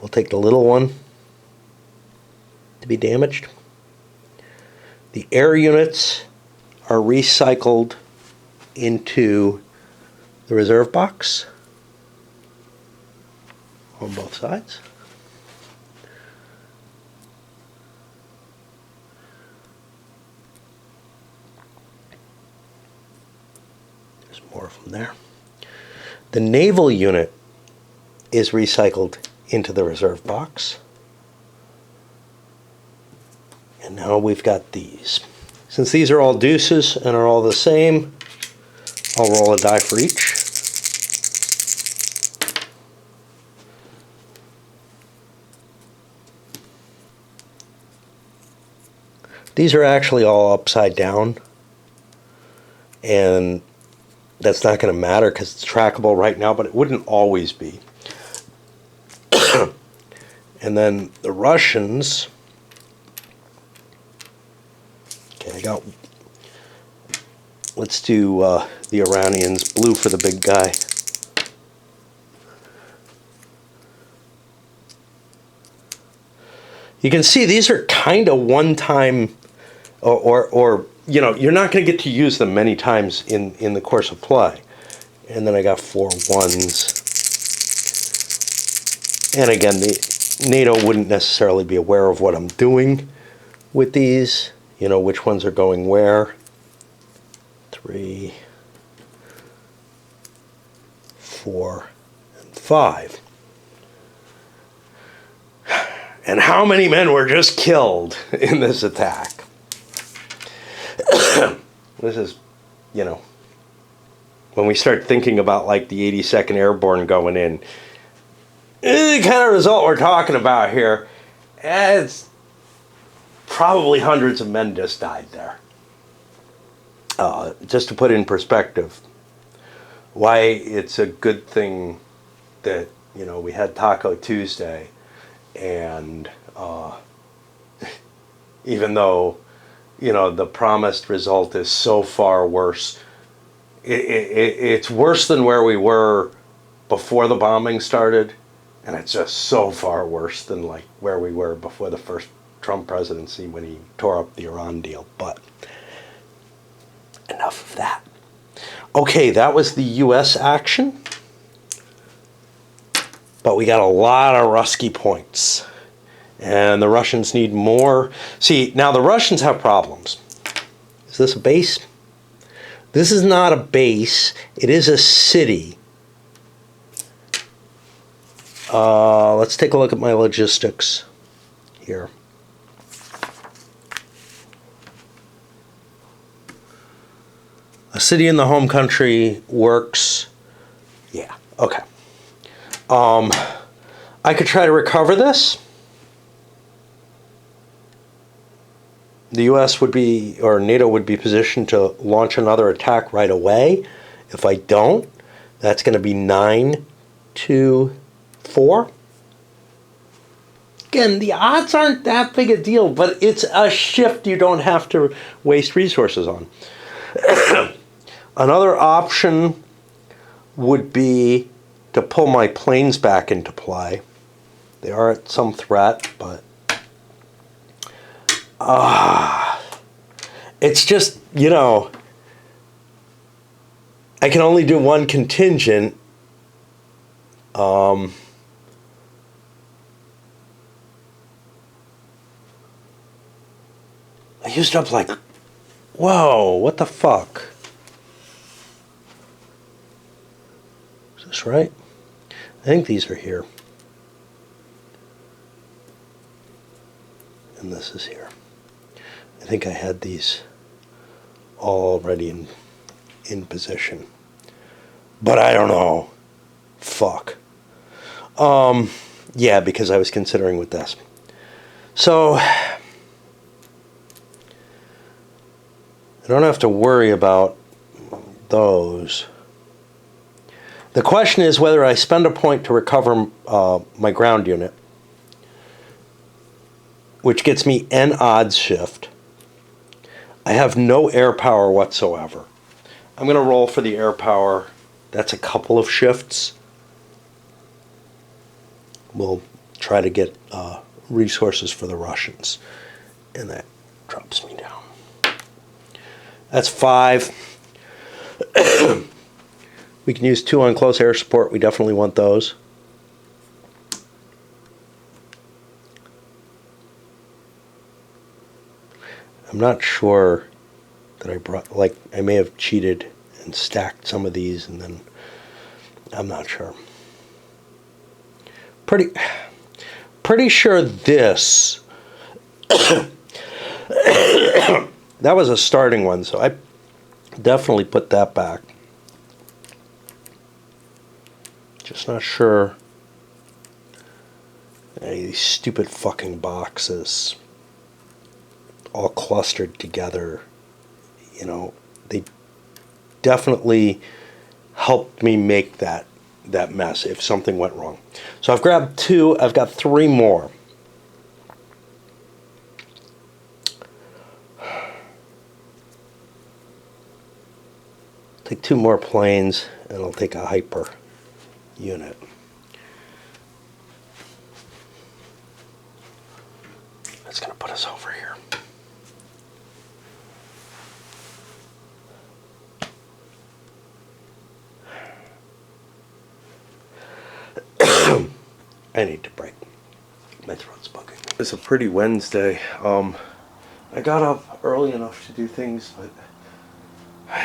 We'll take the little one to be damaged. The air units are recycled into the reserve box on both sides. There's more from there. The naval unit is recycled into the reserve box. And now we've got these. Since these are all deuces and are all the same, I'll roll a die for each. These are actually all upside down, and that's not going to matter because it's trackable right now, but it wouldn't always be. And then the Russians, okay, I got, let's do the Iranians, blue for the big guy. You can see these are kind of one-time, or you know, you're not going to get to use them many times in the course of play. And then I got 4 1s. And again, the NATO wouldn't necessarily be aware of what I'm doing, with these, you know, which ones are going where. 3, 4, and 5. And how many men were just killed in this attack? This is, you know, when we start thinking about like the 82nd Airborne going in, the kind of result we're talking about here, it's probably hundreds of men just died there. Just to put in perspective, why it's a good thing that, you know, we had Taco Tuesday, and even though, you know, the promised result is so far worse, it's worse than where we were before the bombing started, and it's just so far worse than like where we were before the first Trump presidency when he tore up the Iran deal. But enough of that. Okay, that was the U.S. action. But we got a lot of Rusky points. And the Russians need more. See, now the Russians have problems. Is this a base? This is not a base. It is a city. Let's take a look at my logistics here. A city in the home country works. Yeah, okay. I could try to recover this. The U.S. would be, or NATO would be positioned to launch another attack right away. If I don't, that's going to be 9-4. Again, the odds aren't that big a deal, but it's a shift you don't have to waste resources on. Another option would be to pull my planes back into play. They are at some threat, but it's just, you know, I can only do one contingent. I used up like, whoa, what the fuck? Is this right? I think these are here. And this is here. I think I had these already in position. But I don't know. Fuck. Yeah, because I was considering with this. So I don't have to worry about those. The question is whether I spend a point to recover my ground unit, which gets me an odds shift. I have no air power whatsoever. I'm going to roll for the air power. That's a couple of shifts. We'll try to get resources for the Russians. And that drops me down. That's 5. We can use 2 on close air support. We definitely want those. I'm not sure that I brought, like, I may have cheated and stacked some of these, and then I'm not sure. Pretty sure this that was a starting one, so I definitely put that back. Just not sure. These stupid fucking boxes all clustered together, you know, they definitely helped me make that mess if something went wrong. So I've grabbed 2, I've got 3 more. Take 2 more planes and I'll take a hyper unit. That's going to put us over here. I need to break. My throat's bugging. It's a pretty Wednesday. I got up early enough to do things, but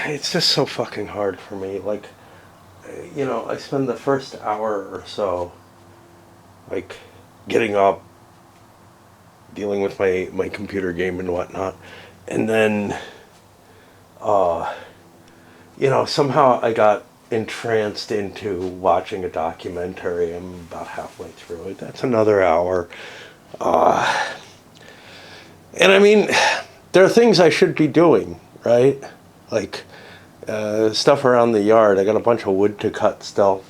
it's just so fucking hard for me. Like, I spend the first hour or so, like, getting up, dealing with my computer game and whatnot, and then, somehow I got entranced into watching a documentary. I'm about halfway through it. That's another hour. And I mean, there are things I should be doing, right? Like, stuff around the yard. I got a bunch of wood to cut still.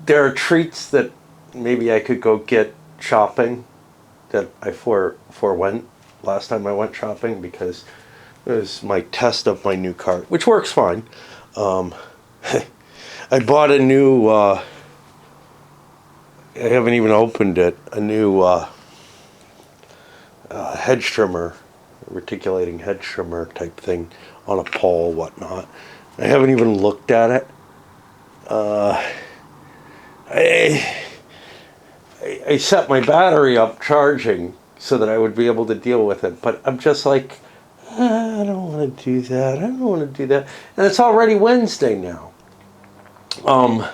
There are treats that maybe I could go get shopping that I forewent last time I went shopping because it was my test of my new cart, which works fine. I bought a new, I haven't even opened it, a new hedge trimmer, reticulating hedge trimmer type thing on a pole, whatnot. I haven't even looked at it. I set my battery up charging so that I would be able to deal with it, but I'm just like, I don't want to do that. I don't want to do that. And it's already Wednesday now. And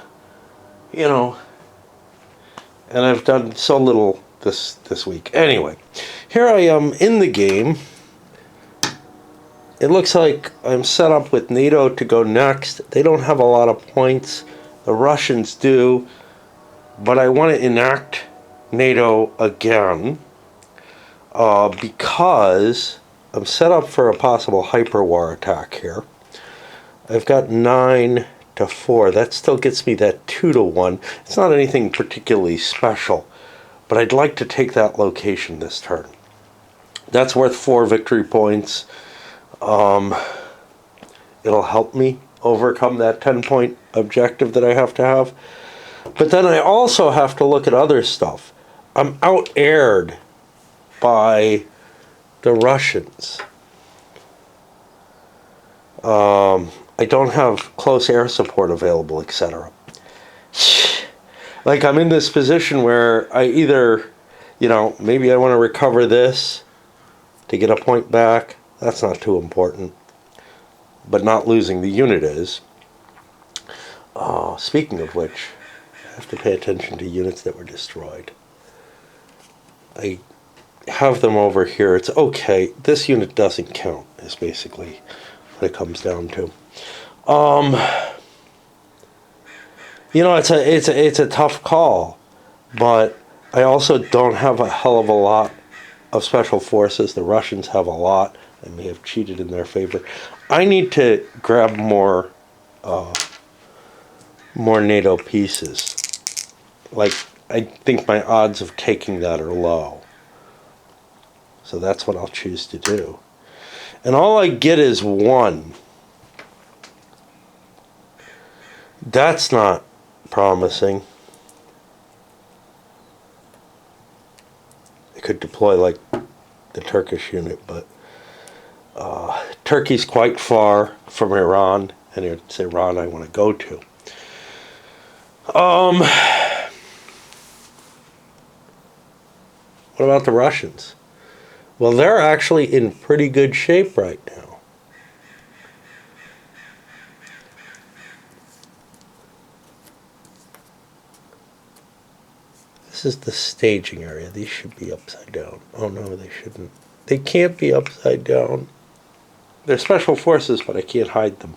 I've done so little this week. Anyway, here I am in the game. It looks like I'm set up with NATO to go next. They don't have a lot of points. The Russians do. But I want to enact NATO again because I'm set up for a possible hyperwar attack here. I've got 9-4. That still gets me that 2-1. It's not anything particularly special, but I'd like to take that location this turn. That's worth 4 victory points. It'll help me overcome that 10-point objective that I have to have. But then I also have to look at other stuff. I'm out-aired by the Russians. I don't have close air support available, etc. Like, I'm in this position where I either, maybe I want to recover this to get a point back. That's not too important. But not losing the unit is. Speaking of which, I have to pay attention to units that were destroyed. I have them over here. It's okay. This unit doesn't count, is basically what it comes down to. It's a tough call, but I also don't have a hell of a lot of special forces. The Russians have a lot. I may have cheated in their favor. I need to grab more NATO pieces. Like, I think my odds of taking that are low. So that's what I'll choose to do. And all I get is 1. That's not promising. I could deploy like the Turkish unit, but Turkey's quite far from Iran, and it's Iran I want to go to. What about the Russians? Well, they're actually in pretty good shape right now. This is the staging area. These should be upside down. Oh no, they shouldn't. They can't be upside down. They're special forces, but I can't hide them.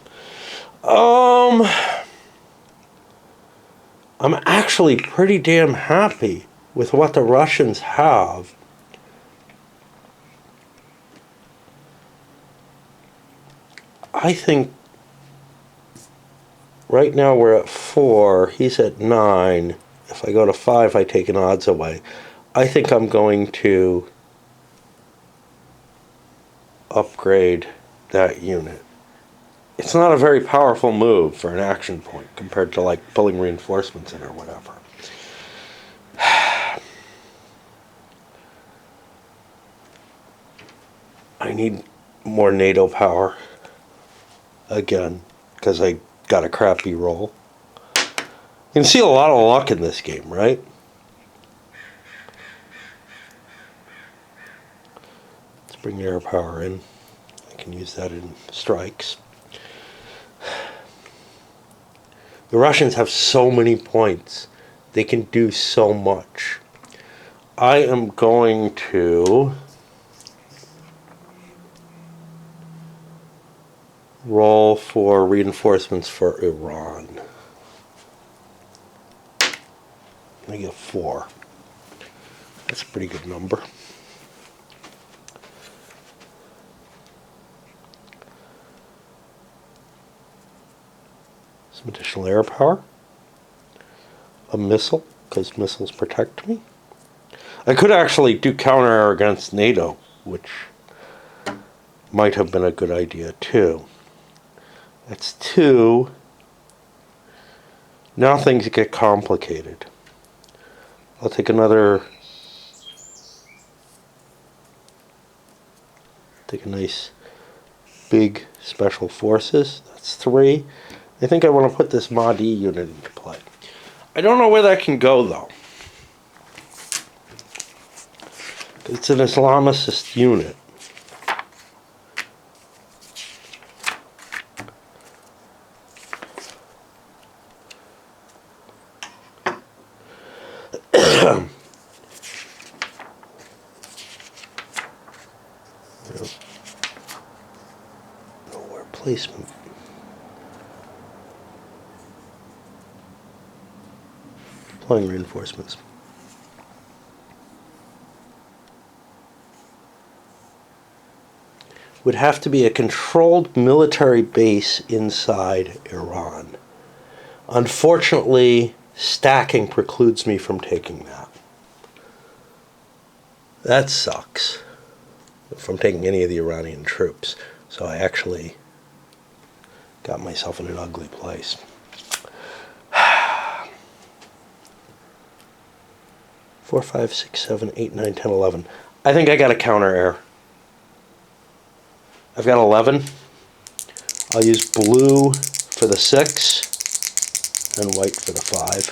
I'm actually pretty damn happy with what the Russians have. I think right now we're at 4. He's at 9. If I go to 5, I take an odds away. I think I'm going to upgrade that unit. It's not a very powerful move for an action point compared to like pulling reinforcements in or whatever. I need more NATO power again because I got a crappy roll. You can see a lot of luck in this game, right? bring the air power in. I can use that in strikes. The Russians have so many points. They can do so much. I am going to roll for reinforcements for Iran. I get 4. That's a pretty good number. Some additional air power. A missile, because missiles protect me. I could actually do counter air against NATO, which might have been a good idea too. That's 2. Now things get complicated. I'll take another. Take a nice big special forces. That's 3. I think I want to put this Mahdi unit into play. I don't know where that can go though. It's an Islamicist unit. Nowhere placement. Deploying reinforcements. Would have to be a controlled military base inside Iran. Unfortunately, stacking precludes me from taking that. That sucks. From taking any of the Iranian troops. So I actually got myself in an ugly place. 4, 5, 6, 7, 8, 9, 10, 11. I think I got a counter air. I've got 11. I'll use blue for the 6 and white for the 5.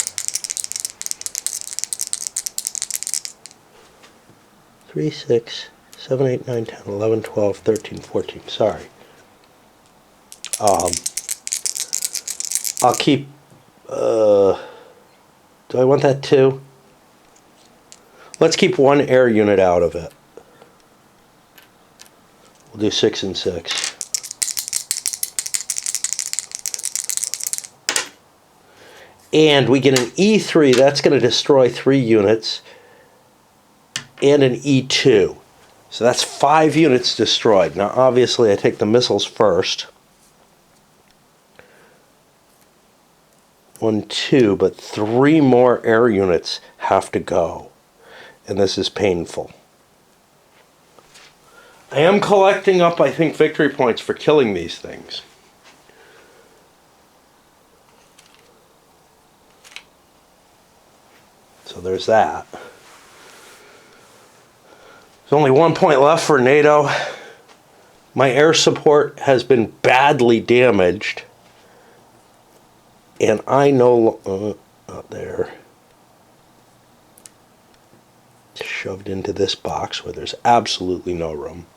3, 6, 7, 8, 9, 10, 11, 12, 13, 14. Sorry. I'll keep. Do I want that too? Let's keep 1 air unit out of it. We'll do 6 and 6. And we get an E3. That's going to destroy 3 units. And an E2. So that's 5 units destroyed. Now obviously I take the missiles first. 1, 2, but 3 more air units have to go. And this is painful. I am collecting up, I think, victory points for killing these things. So there's that. There's only 1 point left for NATO. My air support has been badly damaged. And I know... not there. Shoved into this box where there's absolutely no room.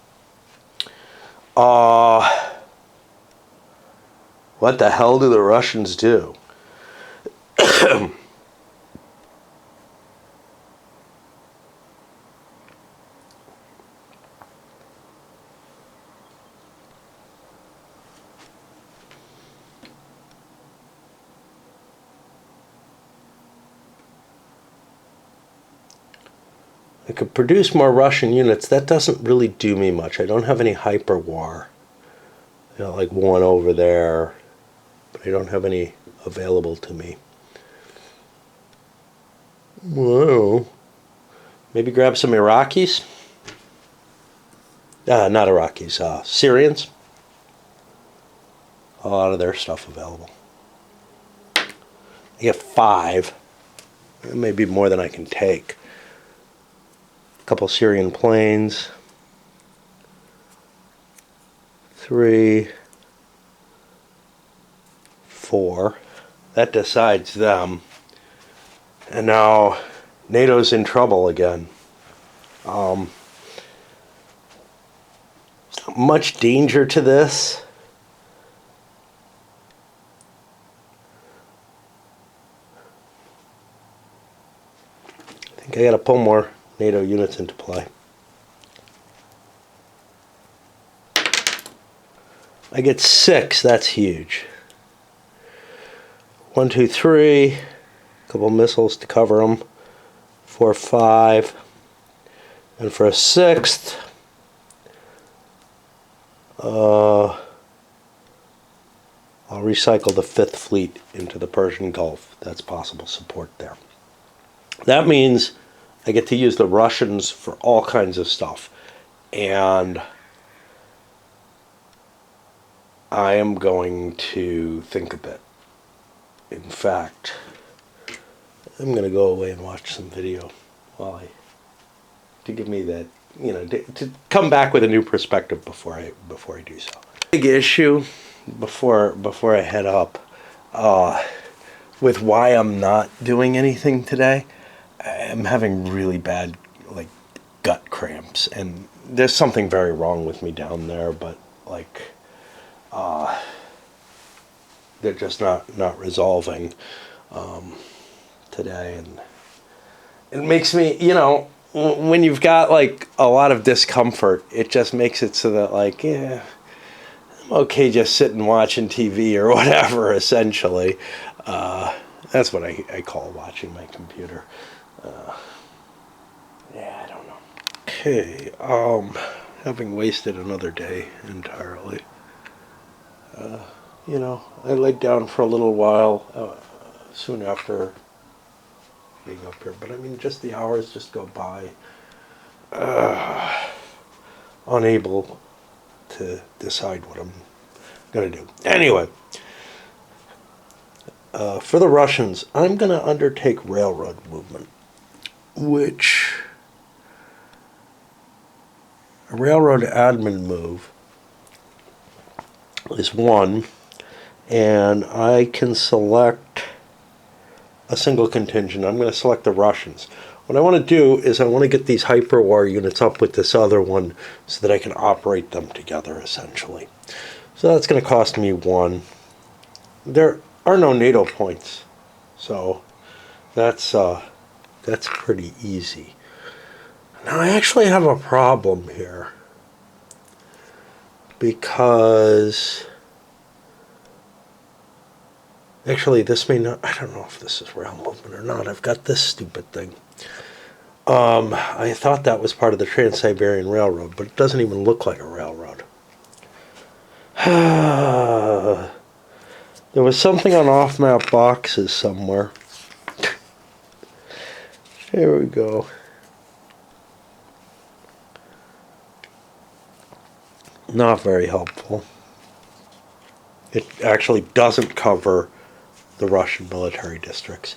What the hell do the Russians do? I could produce more Russian units. That doesn't really do me much. I don't have any hyper war. I got like 1 over there, but I don't have any available to me. Whoa. Maybe grab some Iraqis? Not Iraqis, Syrians. A lot of their stuff available. I get 5. That may be more than I can take. Couple Syrian planes, 3, 4. That decides them. And now NATO's in trouble again. much danger to this. I think I gotta pull more NATO units into play. I get 6, that's huge. 1, 2, 3, a couple missiles to cover them. 4, 5, and for a 6th, I'll recycle the 5th Fleet into the Persian Gulf. That's possible support there. That means I get to use the Russians for all kinds of stuff. And I am going to think a bit. In fact, I'm going to go away and watch some video to give me that, to come back with a new perspective before I do so. Big issue before I head up with why I'm not doing anything today. I'm having really bad gut cramps, and there's something very wrong with me down there, but they're just not resolving today, and it makes me, when you've got a lot of discomfort, it just makes it so that I'm okay just sitting watching TV or whatever, essentially. That's what I call watching my computer. I don't know. Okay, having wasted another day entirely. I laid down for a little while soon after being up here, but I mean, just the hours just go by, unable to decide what I'm going to do. Anyway, for the Russians, I'm going to undertake railroad movement, which a railroad admin move is one, and I can select a single contingent. I'm going to select the Russians. What I want to do is I want to get these hyperwar units up with this other one so that I can operate them together, essentially. So that's going to cost me 1. There are no NATO points, so that's pretty easy. Now I actually have a problem here, because actually this may not, I don't know if this is rail movement or not. I've got this stupid thing. I thought that was part of the Trans-Siberian Railroad, but it doesn't even look like a railroad. There was something on off-map boxes somewhere. Here we go. Not very helpful. It actually doesn't cover the Russian military districts.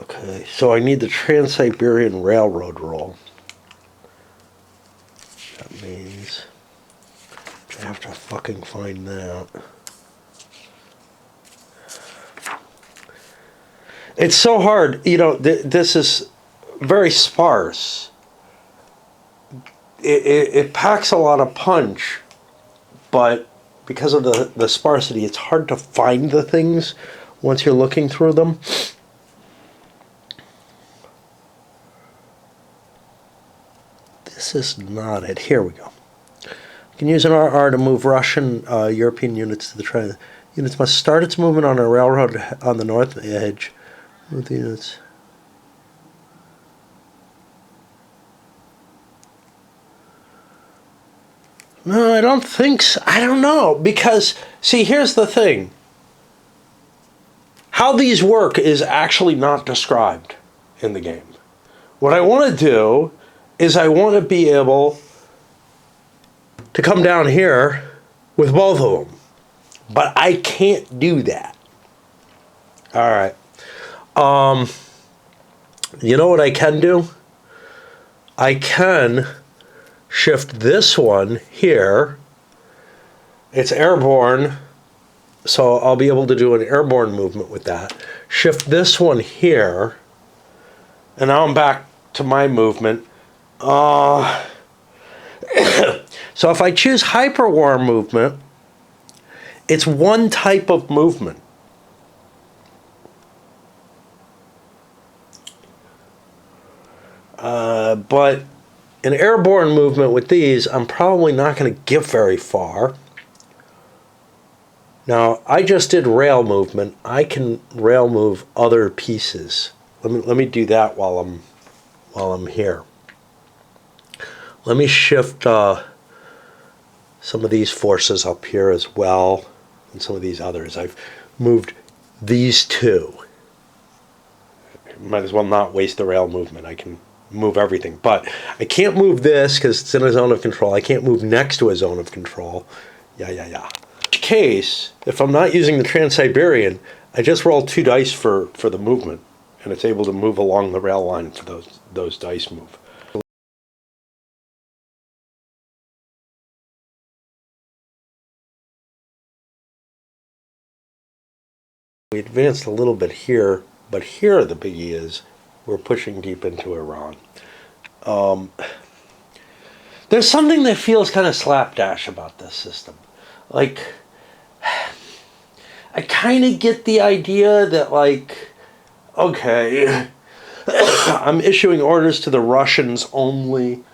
Okay, so I need the Trans-Siberian Railroad role. That means I have to fucking find that. It's so hard, this is very sparse. It packs a lot of punch, but because of the sparsity, it's hard to find the things once you're looking through them. This is not it. Here we go. You can use an RR to move Russian European units to the train. Units must start its movement on a railroad on the north edge. Move the units. No, I don't think so. I don't know, because, see, here's the thing. How these work is actually not described in the game. What I want to do is I want to be able to come down here with both of them. But I can't do that. All right. You know what I can do? I can shift this one here. It's airborne, so I'll be able to do an airborne movement with that. Shift this one here, And now I'm back to my movement. So if I choose hyperwar movement, it's one type of movement. But an airborne movement with these, I'm probably not going to get very far. Now, I just did rail movement. I can rail move other pieces. Let me do that while I'm here. Let me shift some of these forces up here as well, and some of these others. I've moved these two. Might as well not waste the rail movement. I can move everything, but I can't move this because it's in a zone of control. I can't move next to a zone of control. Yeah. In which case, if I'm not using the Trans-Siberian, I just roll 2 dice for the movement, and it's able to move along the rail line for those dice move. We advanced a little bit here, but here the biggie is we're pushing deep into Iran. There's something that feels kind of slapdash about this system. Like, I kind of get the idea that, like, okay, I'm issuing orders to the Russians only,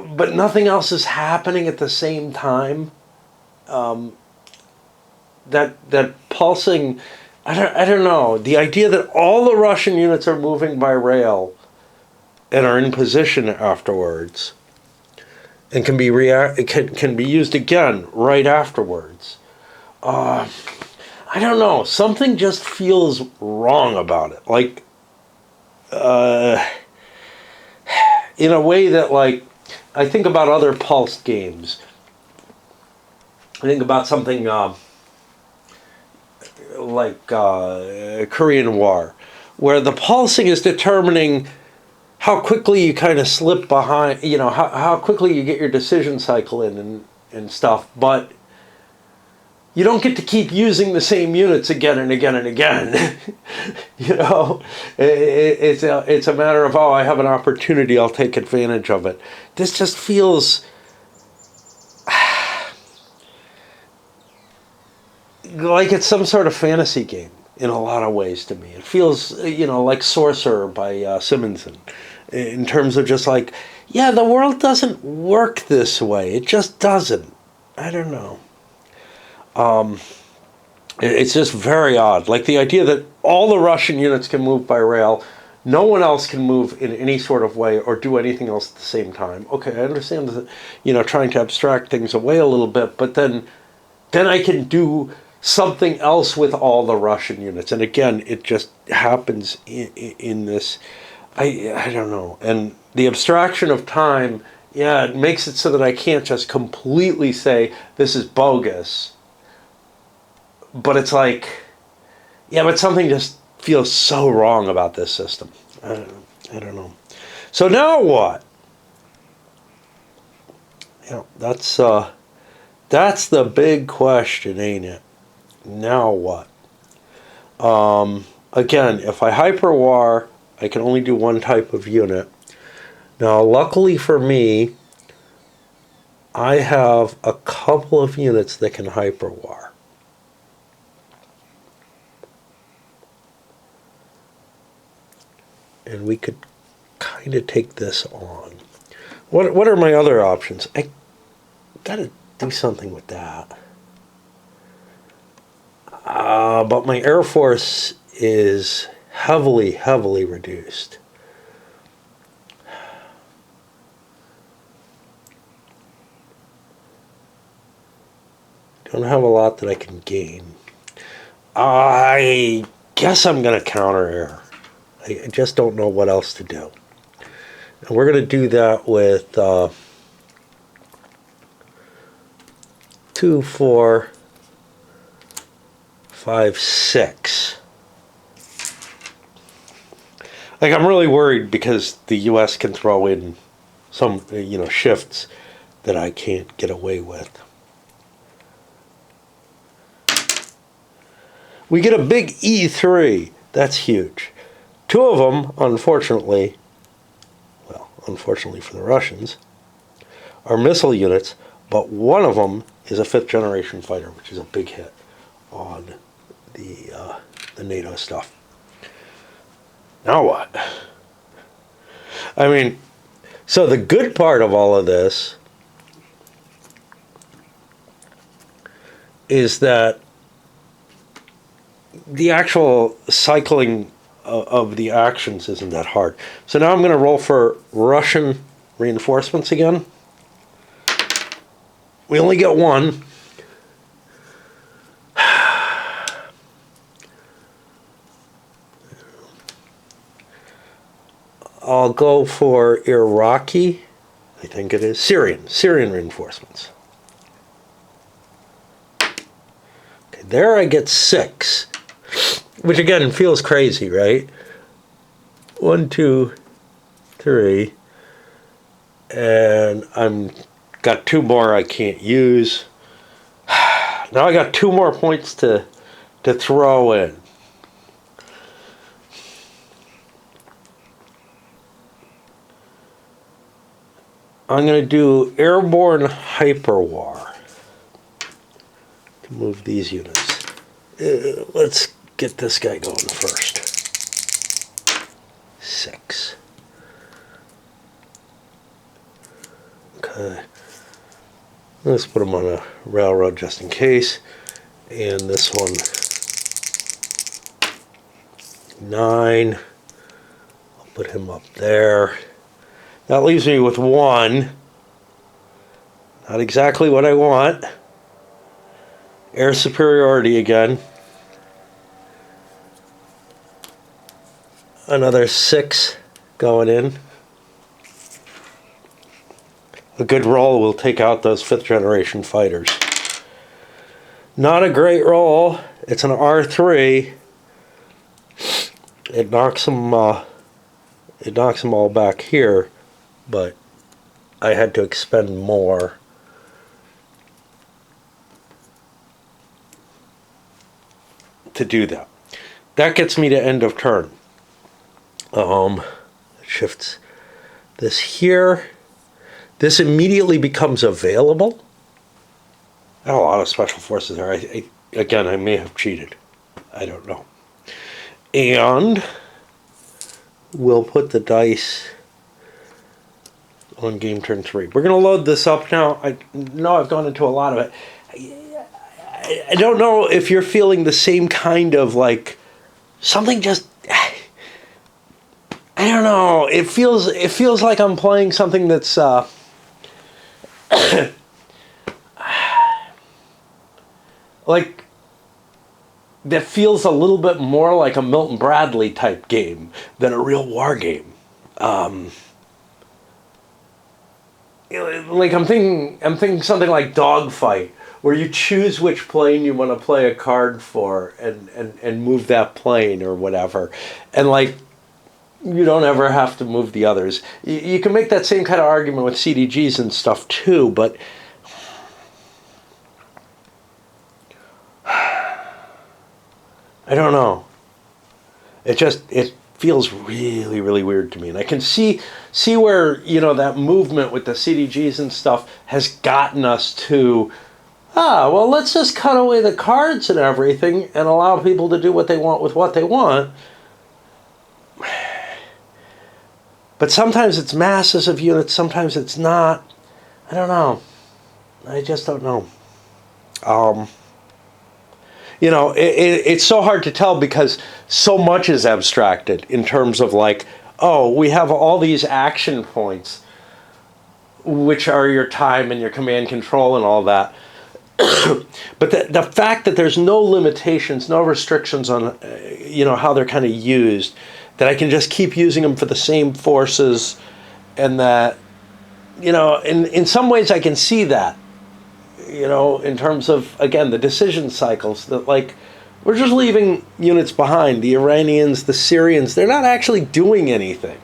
but nothing else is happening at the same time. That pulsing, I don't know. The idea that all the Russian units are moving by rail and are in position afterwards, and can be used again right afterwards. I don't know. Something just feels wrong about it. Like, in a way that, like, I think about other pulsed games. I think about something like Korean War, where the pulsing is determining how quickly you kind of slip behind, how quickly you get your decision cycle in and stuff, but you don't get to keep using the same units again and again and again. It's a matter of, I have an opportunity, I'll take advantage of it. This just feels like it's some sort of fantasy game in a lot of ways to me. It feels, like Sorcerer by Simonson, in terms of just like, yeah, the world doesn't work this way. It just doesn't. I don't know. It's just very odd. Like the idea that all the Russian units can move by rail, no one else can move in any sort of way or do anything else at the same time. Okay, I understand that, trying to abstract things away a little bit, but then I can do something else with all the Russian units. And again, it just happens in this, I don't know. And the abstraction of time, it makes it so that I can't just completely say this is bogus. But it's like, but something just feels so wrong about this system. I don't know. So now what? That's the big question, ain't it? Now what? Again, if I hyperwar, I can only do one type of unit. Now, luckily for me, I have a couple of units that can hyperwar. And we could kind of take this on. What are my other options? I gotta do something with that. But my Air Force is heavily reduced. Don't have a lot that I can gain. I guess I'm going to counter air. I just don't know what else to do. And we're going to do that with 2, 4, 5, 6. Like, I'm really worried because the U.S. can throw in some, shifts that I can't get away with. We get a big E3. That's huge. 2 Two of them, unfortunately, well, unfortunately for the Russians, are missile units, but one of them is a fifth-generation fighter, which is a big hit on the NATO stuff. Now what? I mean, so the good part of all of this is that the actual cycling of the actions isn't that hard. So now I'm going to roll for Russian reinforcements again. We only get one. I'll go for Iraqi, I think it is, Syrian reinforcements. Okay, there I get 6, which again feels crazy, right? 1, 2, 3, and I'm got 2 more I can't use. Now I got 2 more points to throw in. I'm going to do airborne hyperwar to move these units. Let's get this guy going first. 6. Okay. Let's put him on a railroad just in case. And this one, 9. I'll put him up there. That leaves me with 1. Not exactly what I want. Air superiority again. Another 6 going in. A good roll will take out those 5th generation fighters. Not a great roll. It's an R3. It knocks them all back here, but I had to expend more. To do that. That gets me to end of turn. Shifts this here. This immediately becomes available. I have a lot of special forces there. Again, I may have cheated. I don't know. And we'll put the dice on game turn 3. We're going to load this up now. I know I've gone into a lot of it. I don't know if you're feeling the same kind of like something just... I don't know. It feels like I'm playing something that's... like that feels a little bit more like a Milton Bradley type game than a real war game. Like I'm thinking something like Dogfight, where you choose which plane you want to play a card for and move that plane or whatever, and like you don't ever have to move the others. You can make that same kind of argument with CDGs and stuff too, but I don't know. It feels really, really weird to me. And I can see where, that movement with the CDGs and stuff has gotten us to, well, let's just cut away the cards and everything and allow people to do what they want with what they want. But sometimes it's masses of units, sometimes it's not. I don't know. I just don't know. It's so hard to tell because so much is abstracted in terms of like, oh, we have all these action points, which are your time and your command control and all that. But the fact that there's no limitations, no restrictions on, how they're kind of used, that I can just keep using them for the same forces, and that, in some ways I can see that. In terms of, again, the decision cycles, that like, we're just leaving units behind. The Iranians, the Syrians, they're not actually doing anything.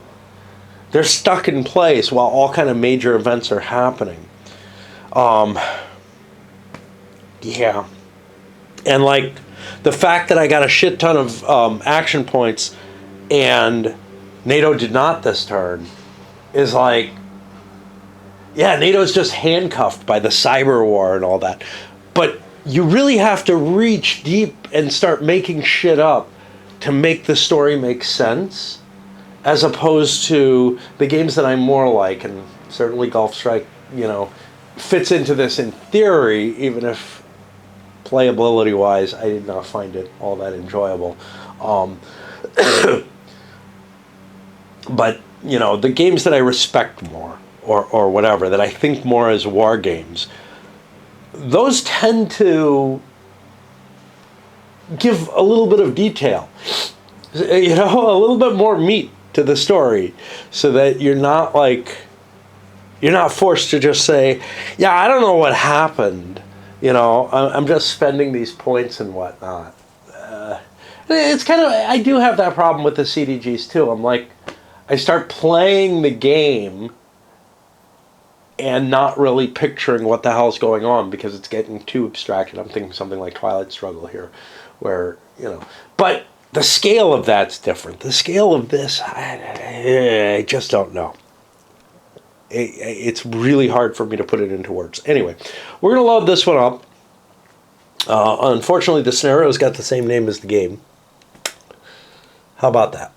They're stuck in place while all kind of major events are happening. Yeah. And like, the fact that I got a shit ton of action points and NATO did not this turn, is like, yeah, NATO's just handcuffed by the cyber war and all that. But you really have to reach deep and start making shit up to make the story make sense, as opposed to the games that I'm more like, and certainly Gulf Strike, fits into this in theory, even if playability-wise, I did not find it all that enjoyable. But, the games that I respect more, or whatever, that I think more as war games, those tend to give a little bit of detail, a little bit more meat to the story, so that you're not forced to just say, yeah, I don't know what happened, I'm just spending these points and whatnot. It's kind of, I do have that problem with the CDGs too. I'm like, I start playing the game and not really picturing what the hell's going on because it's getting too abstracted. I'm thinking something like Twilight Struggle here, where, but the scale of that's different. The scale of this, I just don't know. It's really hard for me to put it into words. Anyway, we're going to load this one up. Unfortunately, the scenario's got the same name as the game. How about that?